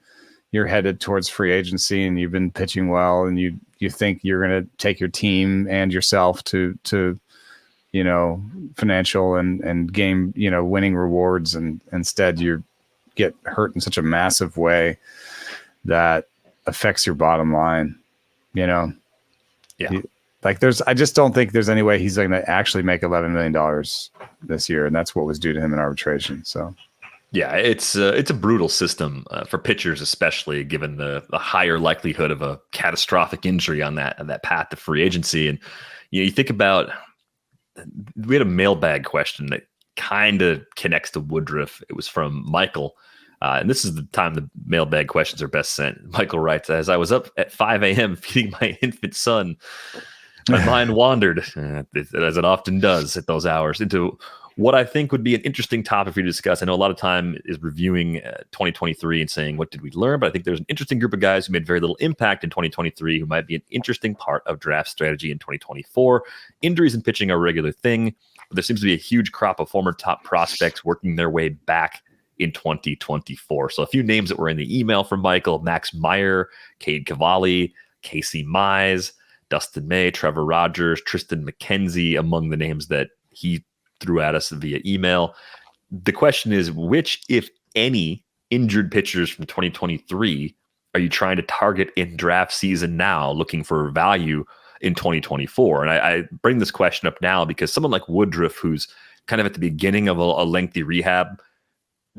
you're headed towards free agency and you've been pitching well and you think you're going to take your team and yourself to financial and game, winning rewards. And instead you get hurt in such a massive way that affects your bottom line, Yeah. I just don't think there's any way he's going to actually make $11 million this year. And that's what was due to him in arbitration. So yeah, it's a brutal system for pitchers, especially given the higher likelihood of a catastrophic injury on that path to free agency. And you think about, we had a mailbag question that kind of connects to Woodruff. It was from Michael, and this is the time the mailbag questions are best sent. Michael writes, "As I was up at 5 a.m. feeding my infant son, my mind wandered, as it often does at those hours, into what I think would be an interesting topic for you to discuss. I know a lot of time is reviewing 2023 and saying, what did we learn? But I think there's an interesting group of guys who made very little impact in 2023 who might be an interesting part of draft strategy in 2024. Injuries and pitching are a regular thing, but there seems to be a huge crop of former top prospects working their way back in 2024. So a few names that were in the email from Michael: Max Meyer, Cade Cavalli, Casey Mize, Dustin May, Trevor Rogers, Tristan McKenzie, among the names that he threw at us via email. The question is, which, if any, injured pitchers from 2023 are you trying to target in draft season now, looking for value in 2024? And I bring this question up now because someone like Woodruff, who's kind of at the beginning of a lengthy rehab,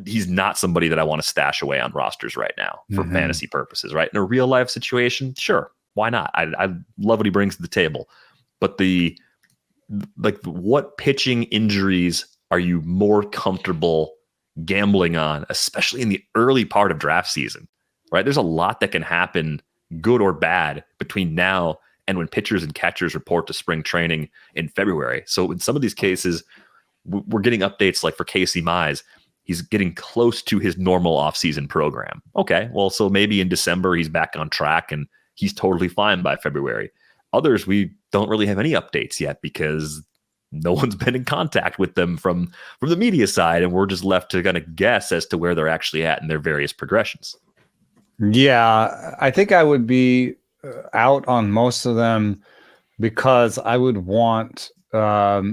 he's not somebody that I want to stash away on rosters right now for fantasy purposes, right? In a real life situation, sure, why not? I love what he brings to the table. But what pitching injuries are you more comfortable gambling on, especially in the early part of draft season, right? There's a lot that can happen, good or bad, between now and when pitchers and catchers report to spring training in February. So in some of these cases, we're getting updates like for Casey Mize, he's getting close to his normal offseason program. Okay, well, so maybe in December he's back on track and he's totally fine by February. Others, we don't really have any updates yet because no one's been in contact with them from the media side, and we're just left to kind of guess as to where they're actually at in their various progressions. Yeah, I think I would be out on most of them because I would want, that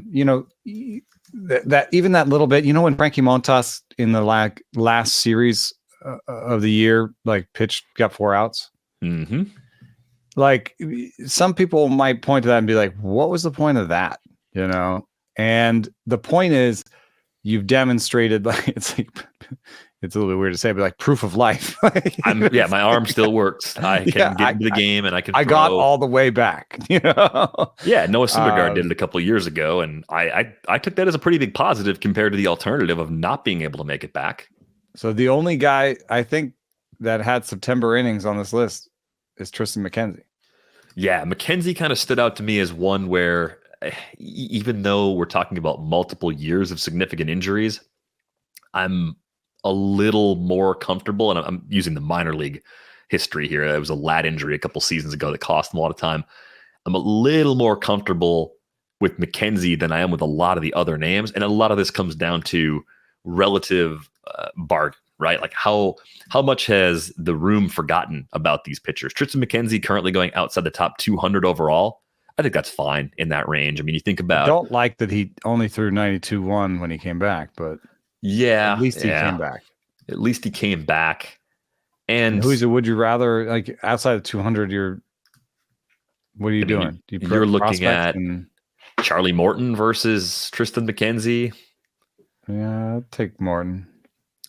even that little bit, when Frankie Montas in the last series of the year, got 4 outs. Mm-hmm. Like, some people might point to that and be like, what was the point of that? And the point is, you've demonstrated like it's a little bit weird to say, but like proof of life. My arm still works. I can get into the game and I can. I got all the way back. Yeah, Noah Syndergaard did it a couple of years ago, and I took that as a pretty big positive compared to the alternative of not being able to make it back. So the only guy I think that had September innings on this list is Tristan McKenzie. Yeah, McKenzie kind of stood out to me as one where, even though we're talking about multiple years of significant injuries, I'm a little more comfortable, and I'm using the minor league history here. It was a lat injury a couple seasons ago that cost him a lot of time. I'm a little more comfortable with McKenzie than I am with a lot of the other names, and a lot of this comes down to relative bargain, right? Like how much has the room forgotten about these pitchers? Tristan McKenzie currently going outside the top 200 overall. I think that's fine in that range. I mean, you think about. I don't like that he only threw 92-1 when he came back, but yeah, at least he came back. At least he came back. And would you rather, like, outside of 200? What are you doing? You're looking at Charlie Morton versus Tristan McKenzie. Yeah, I'll take Morton.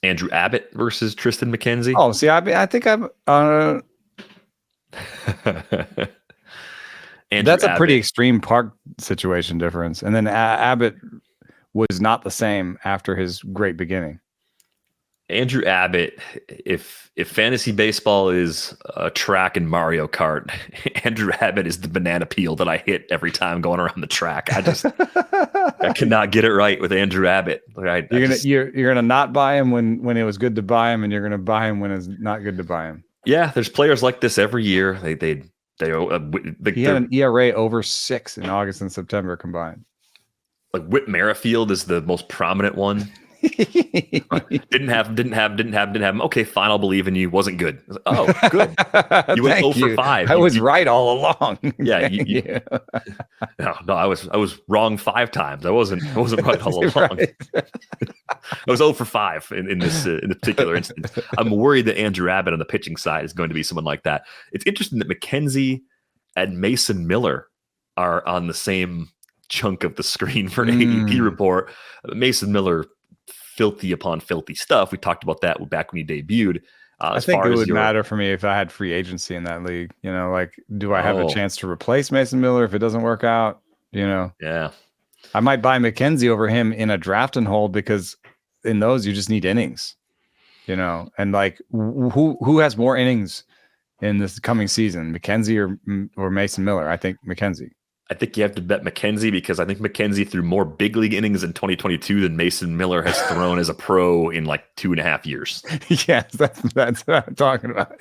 Andrew Abbott versus Tristan McKenzie. Oh, see, I think I'm. That's a pretty extreme park situation difference. And then Abbott was not the same after his great beginning. Andrew Abbott, if fantasy baseball is a track in Mario Kart, Andrew Abbott is the banana peel that I hit every time going around the track. I cannot get it right with Andrew Abbott. You're gonna not buy him when it was good to buy him, and you're gonna buy him when it's not good to buy him. Yeah, there's players like this every year. He had an ERA over 6 in August and September combined. Like Whit Merrifield is the most prominent one. didn't have him. Okay, fine, I'll believe in you. Wasn't good. Like, oh, good. You went 0 for 5. I was right all along. Yeah. No, I was wrong 5 times. I wasn't right all along. Right. I was 0 for 5 in this particular instance. I'm worried that Andrew Abbott on the pitching side is going to be someone like that. It's interesting that McKenzie and Mason Miller are on the same chunk of the screen for an ADP report. Mason Miller, filthy upon filthy stuff. We talked about that back when he debuted. I think it would matter for me if I had free agency in that league. Like, do I have a chance to replace Mason Miller if it doesn't work out? Yeah. I might buy McKenzie over him in a draft and hold, because in those you just need innings. And like, who has more innings in this coming season, McKenzie or Mason Miller? I think McKenzie. I think you have to bet McKenzie, because I think McKenzie threw more big league innings in 2022 than Mason Miller has thrown as a pro in like 2.5 years. Yes, that's what I'm talking about.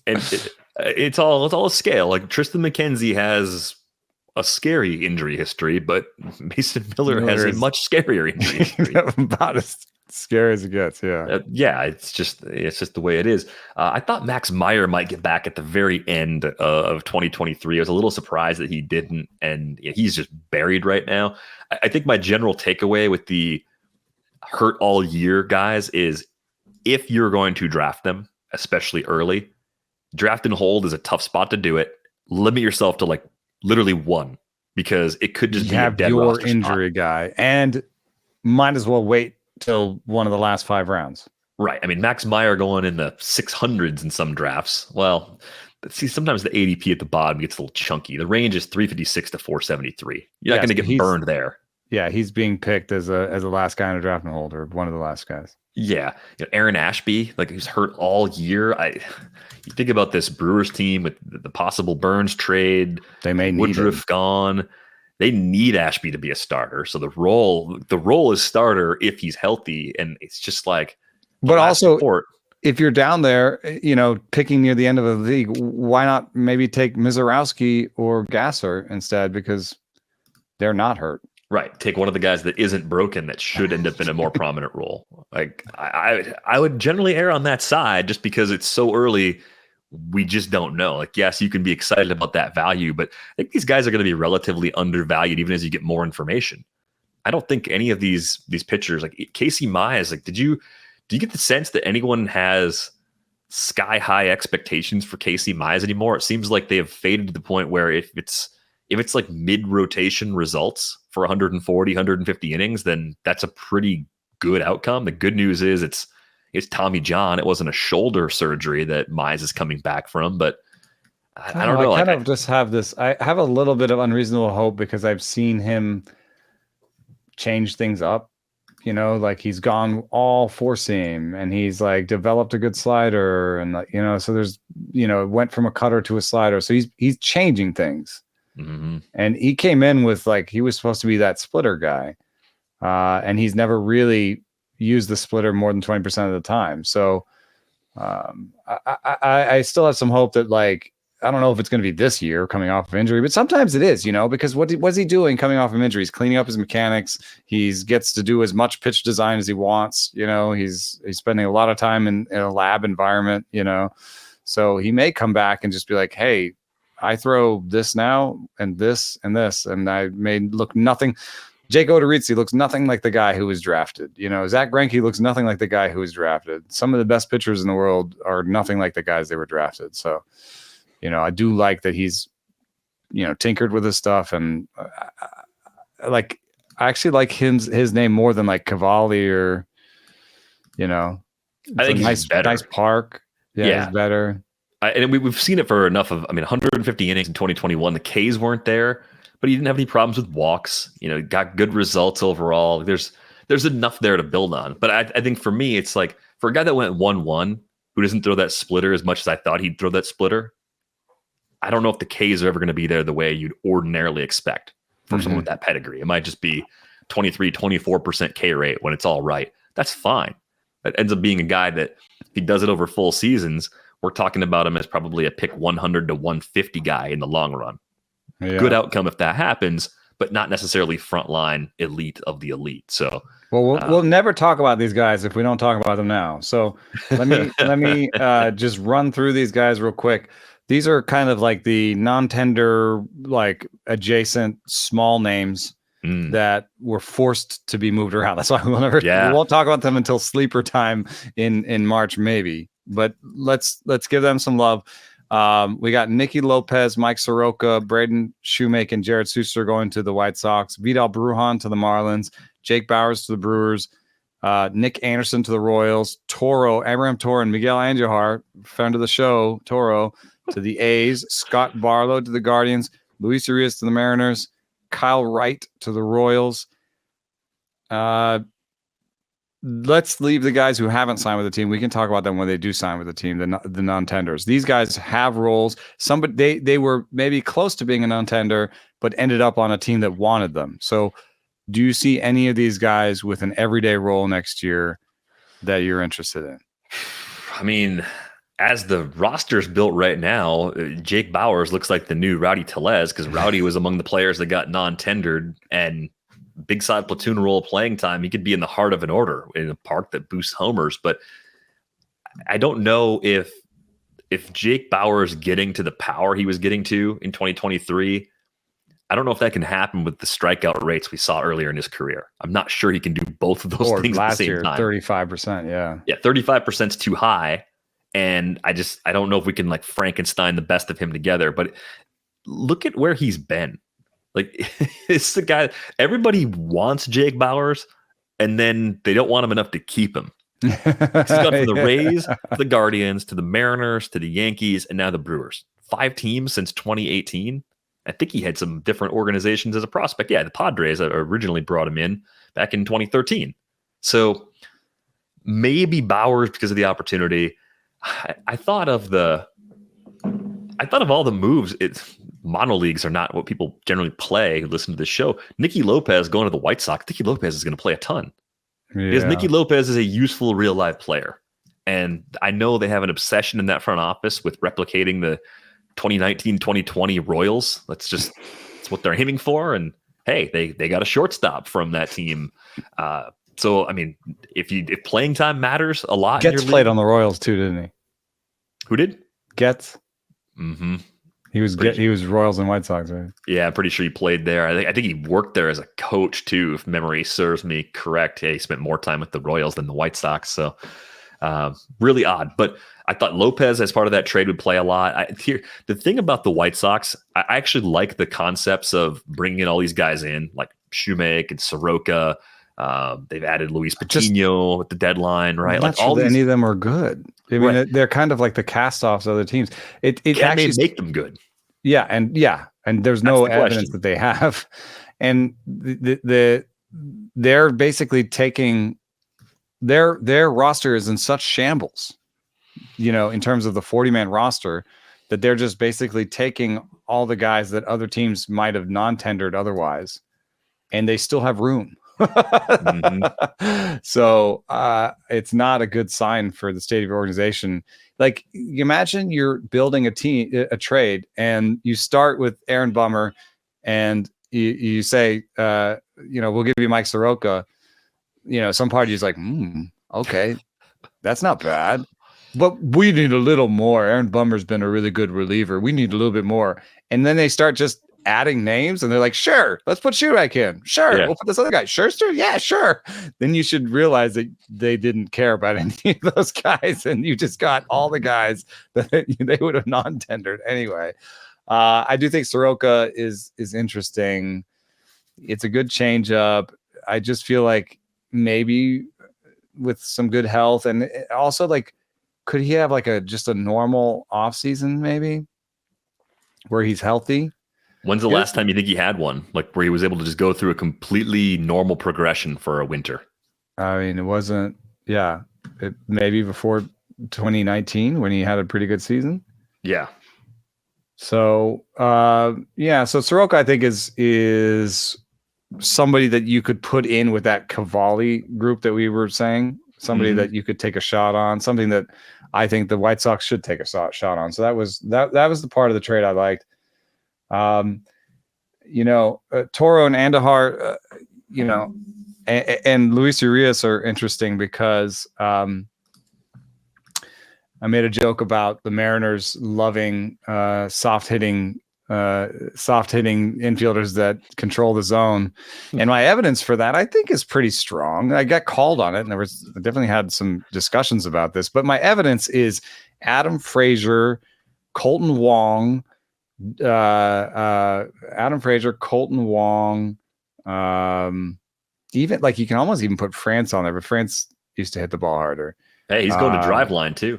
It's all a scale. Like Tristan McKenzie has a scary injury history, but Mason Miller has a much scarier injury history. About as scary as it gets. Yeah. It's just the way it is. I thought Max Meyer might get back at the very end of 2023. I was a little surprised that he didn't, and he's just buried right now. I think my general takeaway with the hurt all year guys is, if you're going to draft them, especially early, draft and hold is a tough spot to do it. Limit yourself to like literally one, because it could just be a dead your injury spot. Guy, and might as well wait till one of the last 5 rounds. Right. I mean, Max Meyer going in the 600s in some drafts. Well, see, sometimes the ADP at the bottom gets a little chunky. The range is 356 to 473. You're not going to get burned there. Yeah, he's being picked as a last guy in a draft and hold, or one of the last guys. Yeah. Aaron Ashby, like, he's hurt all year. You think about this Brewers team with the possible Burns trade. They may need Woodruff gone. They need Ashby to be a starter. So the role is starter if he's healthy. And it's just like, but also if you're down there, picking near the end of the league, why not maybe take Mizorowski or Gasser instead, because they're not hurt. Right. Take one of the guys that isn't broken, that should end up in a more prominent role. Like I would generally err on that side, just because it's so early. We just don't know. Like, yes, you can be excited about that value, but I think these guys are going to be relatively undervalued even as you get more information. I don't think any of these pitchers, like Casey Mize, like, do you get the sense that anyone has sky high expectations for Casey Mize anymore? It seems like they have faded to the point where if it's like mid rotation results for 140, 150 innings, then that's a pretty good outcome. The good news is it's Tommy John. It wasn't a shoulder surgery that Mize is coming back from, but I don't know. I kind of just have this. I have a little bit of unreasonable hope because I've seen him change things up. Like he's gone all four seam and he's like developed a good slider and so there's it went from a cutter to a slider. So he's changing things. Mm-hmm. And he came in with he was supposed to be that splitter guy. And he's never really used the splitter more than 20% of the time. So I still have some hope that I don't know if it's going to be this year coming off of injury, but sometimes it is, because what's he doing coming off of injury? He's cleaning up his mechanics. He gets to do as much pitch design as he wants. He's spending a lot of time in a lab environment, so he may come back and just be like, hey, I throw this now and this and this, and I may look nothing. Jake Odorizzi looks nothing like the guy who was drafted. Zach Greinke looks nothing like the guy who was drafted. Some of the best pitchers in the world are nothing like the guys they were drafted. So, I do like that he's, tinkered with his stuff, and I actually like his name more than Cavalli or, I think he's better. Nice park. Yeah, he's better. And we've seen it for enough of. 150 innings in 2021. The K's weren't there, but he didn't have any problems with walks. Got good results overall. There's enough there to build on. But I think for me, it's for a guy that went 1-1, who doesn't throw that splitter as much as I thought he'd throw that splitter. I don't know if the K's are ever going to be there the way you'd ordinarily expect from someone with that pedigree. It might just be 23, 24% K rate when it's all right. That's fine. That ends up being a guy that if he does it over full seasons, we're talking about him as probably a pick 100 to 150 guy in the long run. Yeah. Good outcome if that happens, but not necessarily frontline elite of the elite. So, we'll never talk about these guys if we don't talk about them now. So let me just run through these guys real quick. These are kind of like the non-tender, adjacent small names that were forced to be moved around. That's why we won't talk about them until sleeper time in March, maybe. But let's give them some love. We got Nicky López, Mike Soroka, Braden Shoemaker, and Jared Suster going to the White Sox. Vidal Brujan to the Marlins. Jake Bowers to the Brewers. Nick Anderson to the Royals. Abraham Toro, and Miguel Andujar, friend of the show, Toro, to the A's. Scott Barlow to the Guardians. Luis Urias to the Mariners. Kyle Wright to the Royals. Let's leave the guys who haven't signed with the team. We can talk about them when they do sign with the team, the non-tenders. These guys have roles. They were maybe close to being a non-tender, but ended up on a team that wanted them. So do you see any of these guys with an everyday role next year that you're interested in? As the roster's built right now, Jake Bowers looks like the new Rowdy Tellez, because Rowdy was among the players that got non-tendered, and big side platoon role playing time. He could be in the heart of an order in a park that boosts homers. But I don't know if Jake Bowers getting to the power he was getting to in 2023, I don't know if that can happen with the strikeout rates we saw earlier in his career. I'm not sure he can do both of those things at the same time. 35%, yeah. Yeah, 35% is too high. And I don't know if we can Frankenstein the best of him together. But look at where he's been. It's the guy, everybody wants Jake Bowers, and then they don't want him enough to keep him. He's gone from the Rays to the Guardians to the Mariners to the Yankees and now the Brewers. 5 teams since 2018. I think he had some different organizations as a prospect. Yeah, the Padres originally brought him in back in 2013. So maybe Bowers because of the opportunity. I thought of all the moves. Mono leagues are not what people generally play who listen to the show. Nicky López going to the White Sox. Nicky López is going to play a ton. Yeah. Because Nicky López is a useful real life player. And I know they have an obsession in that front office with replicating the 2019-2020 Royals. It's what they're aiming for. And hey, they got a shortstop from that team. So if playing time matters a lot, Getz played on the Royals too, didn't he? Who did? Getz. Mm-hmm. He was Royals and White Sox, right? Yeah, I'm pretty sure he played there. I think he worked there as a coach too, if memory serves me correct. Yeah, he spent more time with the Royals than the White Sox, so really odd. But I thought López, as part of that trade, would play a lot. The thing about the White Sox, I actually like the concepts of bringing all these guys in, like Shoemake and Soroka. They've added Luis Patino at the deadline, right? Like all any of them are good. I mean, they're kind of like the cast-offs of other teams. Can actually they make them good? Yeah, and there's no evidence that they have, and they're basically taking their roster is in such shambles, in terms of the 40-man roster, that they're just basically taking all the guys that other teams might have non-tendered otherwise, and they still have room. So it's not a good sign for the state of your organization. Like, you imagine you're building a trade, and you start with Aaron Bummer, and you say, we'll give you Mike Soroka. Some party's like, okay, that's not bad, but we need a little more. Aaron Bummer's been a really good reliever. We need a little bit more. And then they start just adding names, and they're like, sure, let's put Shoemaker in. Sure, we'll put this other guy. Sure, yeah, sure. Then you should realize that they didn't care about any of those guys, and you just got all the guys that they would have non-tendered anyway. I do think Soroka is interesting. It's a good change up. I just feel like maybe with some good health, and also, like, could he have like just a normal off season, maybe, where he's healthy? When's the last time you think he had one, like where he was able to just go through a completely normal progression for a winter? I mean, it wasn't, maybe before 2019 when he had a pretty good season. Yeah. So, so Soroka, I think, is somebody that you could put in with that Cavalli group that we were saying, somebody that you could take a shot on, something that I think the White Sox should take a shot on. So that was the part of the trade I liked. Toro and Andujar, and Luis Urias are interesting because I made a joke about the Mariners loving soft hitting infielders that control the zone, and my evidence for that, I think, is pretty strong. I got called on it, and I definitely had some discussions about this, but my evidence is Adam Frazier, Colton Wong. Adam Frazier, Colton Wong, even, like, you can almost even put France on there, but France used to hit the ball harder. Hey, he's going to drive line too.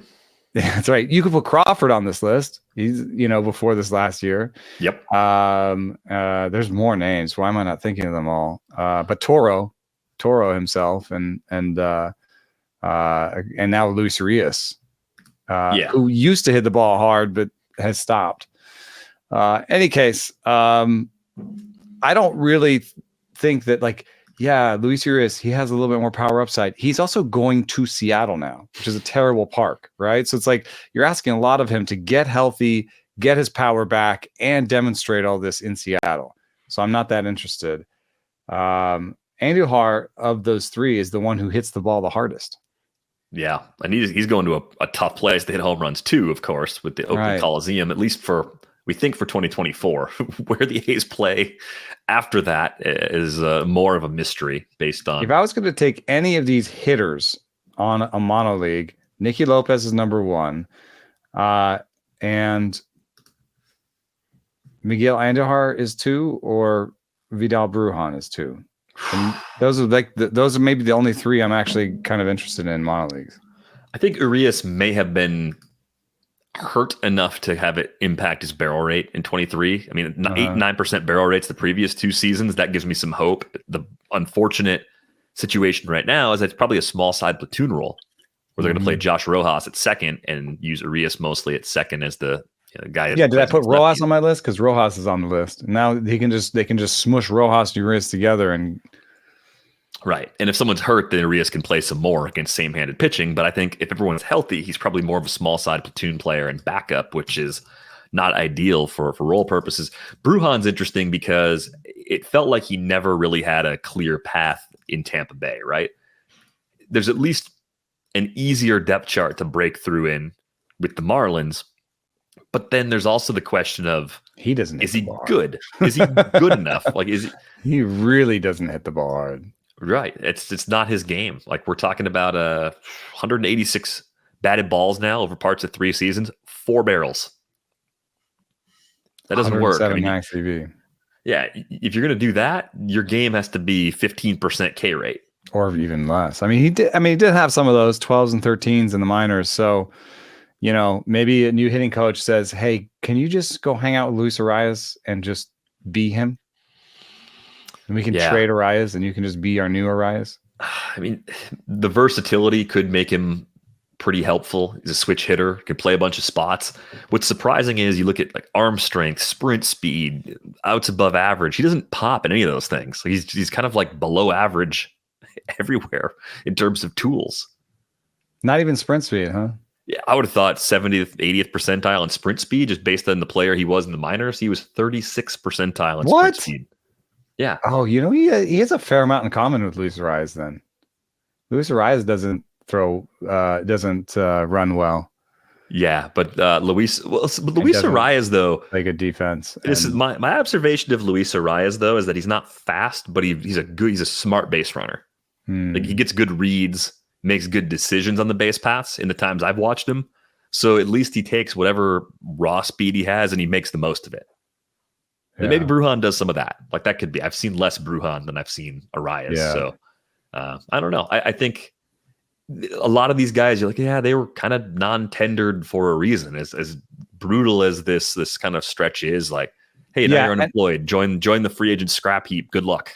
Yeah, that's right. You could put Crawford on this list. He's, before this last year. Yep. There's more names. Why am I not thinking of them all? But Toro himself, and now Luis Urias, who used to hit the ball hard but has stopped. Any case, I don't really think that, like, Luis Urias, he has a little bit more power upside. He's also going to Seattle now, which is a terrible park, right? So it's like you're asking a lot of him to get healthy, get his power back, and demonstrate all this in Seattle. So I'm not that interested. Andujar, of those three, is the one who hits the ball the hardest. Yeah, and he's going to a tough place to hit home runs too, of course, with the Oakland Coliseum, at least we think for 2024. Where the A's play after that is more of a mystery based on. If I was going to take any of these hitters on a mono league, Nicky López is number one, and Miguel Andujar is two, or Vidal Brujan is two. And those are maybe the only three I'm actually kind of interested in mono leagues. I think Urias may have been hurt enough to have it impact his barrel rate in 23. I mean, 8-9% barrel rates the previous two seasons. That gives me some hope. The unfortunate situation right now is that it's probably a small side platoon role where they're going to play Josh Rojas at second and use Urias mostly at second as the guy. Yeah, did I put Rojas on my list? Because Rojas is on the list. Now they can just smush Rojas and Urias together and. Right. And if someone's hurt, then Urias can play some more against same-handed pitching. But I think if everyone's healthy, he's probably more of a small side platoon player and backup, which is not ideal for role purposes. Brujan's interesting because it felt like he never really had a clear path in Tampa Bay, right? There's at least an easier depth chart to break through in with the Marlins. But then there's also the question of, is he good? Is he good enough? Like, he really doesn't hit the ball hard. Right. It's not his game. Like, we're talking about 186 batted balls now over parts of 3 seasons, 4 barrels. That doesn't work. I mean, XCV. Yeah, if you're going to do that, your game has to be 15% K rate. Or even less. I mean, he did have some of those 12s and 13s in the minors. So, maybe a new hitting coach says, hey, can you just go hang out with Luis Arias and just be him? And we can trade Arias and you can just be our new Arias. I mean, the versatility could make him pretty helpful. He's a switch hitter, could play a bunch of spots. What's surprising is you look at like arm strength, sprint speed, outs above average. He doesn't pop in any of those things. He's kind of like below average everywhere in terms of tools. Not even sprint speed, huh? Yeah, I would have thought 70th, 80th percentile in sprint speed, just based on the player he was in the minors. He was 36th percentile in sprint speed. Yeah. Oh, he has a fair amount in common with Luis Arias then. Luis Arias doesn't run well. Yeah, but Luis Arias, though, like a defense. This is my observation of Luis Arias, though, is that he's not fast, but he's a smart base runner. Like, he gets good reads, makes good decisions on the base paths in the times I've watched him. So at least he takes whatever raw speed he has and he makes the most of it. And maybe Brujan does some of that. Like, that could be. I've seen less Brujan than I've seen Arias. Yeah. So I don't know. I think a lot of these guys, you're like, yeah, they were kind of non-tendered for a reason. As brutal as this kind of stretch is, like, hey, now you're unemployed. Join the free agent scrap heap. Good luck.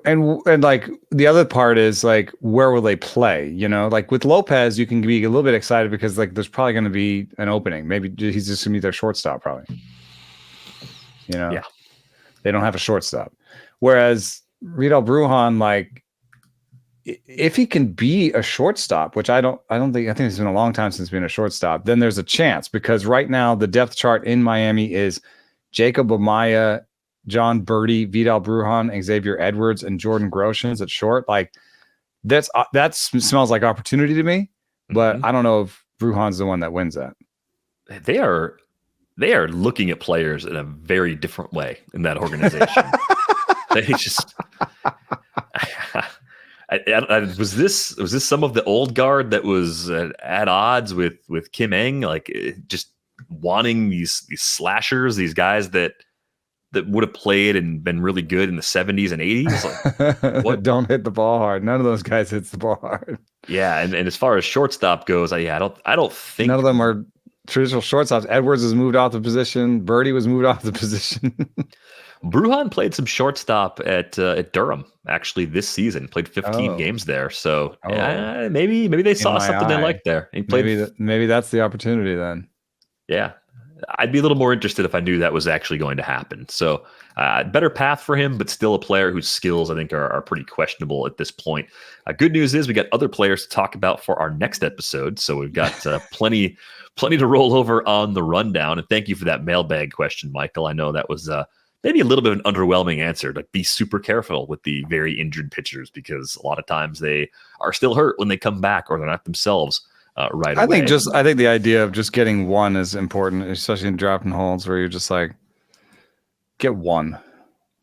And like the other part is like, where will they play? Like with López, you can be a little bit excited because like there's probably going to be an opening. Maybe he's just going to be their shortstop, probably. Yeah, they don't have a shortstop. Whereas Reynaldo Brujan, like, if he can be a shortstop, which I think it's been a long time since being a shortstop, then there's a chance, because right now the depth chart in Miami is Jacob Amaya, John Birdie, Vidal Brujan, Xavier Edwards, and Jordan Groshans at short. Like, that smells like opportunity to me, but I don't know if Brujan's the one that wins that. They are looking at players in a very different way in that organization. They just was this some of the old guard that was at odds with Kim Eng, like just wanting these slashers, these guys that would have played and been really good in the 70s and 80s. Like, what? Don't hit the ball hard. None of those guys hits the ball hard. Yeah, and as far as shortstop goes, I don't think none of them are traditional shortstops. Edwards was moved off the position. Birdie was moved off the position. Brujan played some shortstop at Durham actually this season. Played 15 games there. So maybe they saw something they liked there. He played. Maybe that's the opportunity then. Yeah, I'd be a little more interested if I knew that was actually going to happen. So better path for him, but still a player whose skills I think are pretty questionable at this point. Good news is we got other players to talk about for our next episode. So we've got plenty to roll over on the rundown. And thank you for that mailbag question, Michael. I know that was maybe a little bit of an underwhelming answer. Like, be super careful with the very injured pitchers, because a lot of times they are still hurt when they come back, or they're not themselves right away. I think the idea of just getting one is important, especially in drafting holds where you're just like, get one.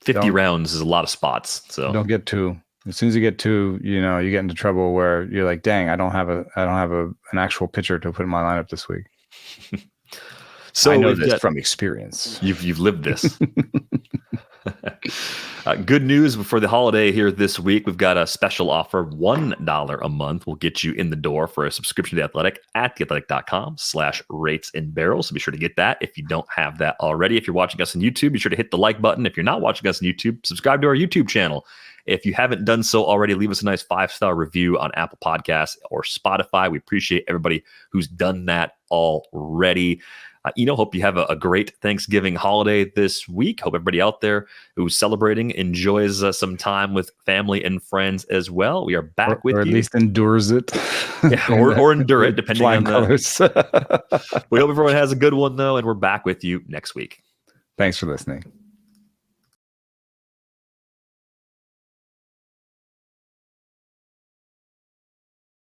50 rounds is a lot of spots. So don't get two. As soon as you get two, you get into trouble where you're like, dang, I don't have an actual pitcher to put in my lineup this week. So I know this from experience. You've lived this. Good news before the holiday here this week. We've got a special offer. $1 a month will get you in the door for a subscription to The Athletic at theathletic.com/ratesandbarrels. So be sure to get that if you don't have that already. If you're watching us on YouTube, be sure to hit the like button. If you're not watching us on YouTube, subscribe to our YouTube channel. If you haven't done so already, leave us a nice 5-star review on Apple Podcasts or Spotify. We appreciate everybody who's done that already. Hope you have a great Thanksgiving holiday this week. Hope everybody out there who's celebrating enjoys some time with family and friends as well. We are back with you. Or at least endures it. Yeah, or endure it, depending on the colors. We hope everyone has a good one, though, and we're back with you next week. Thanks for listening.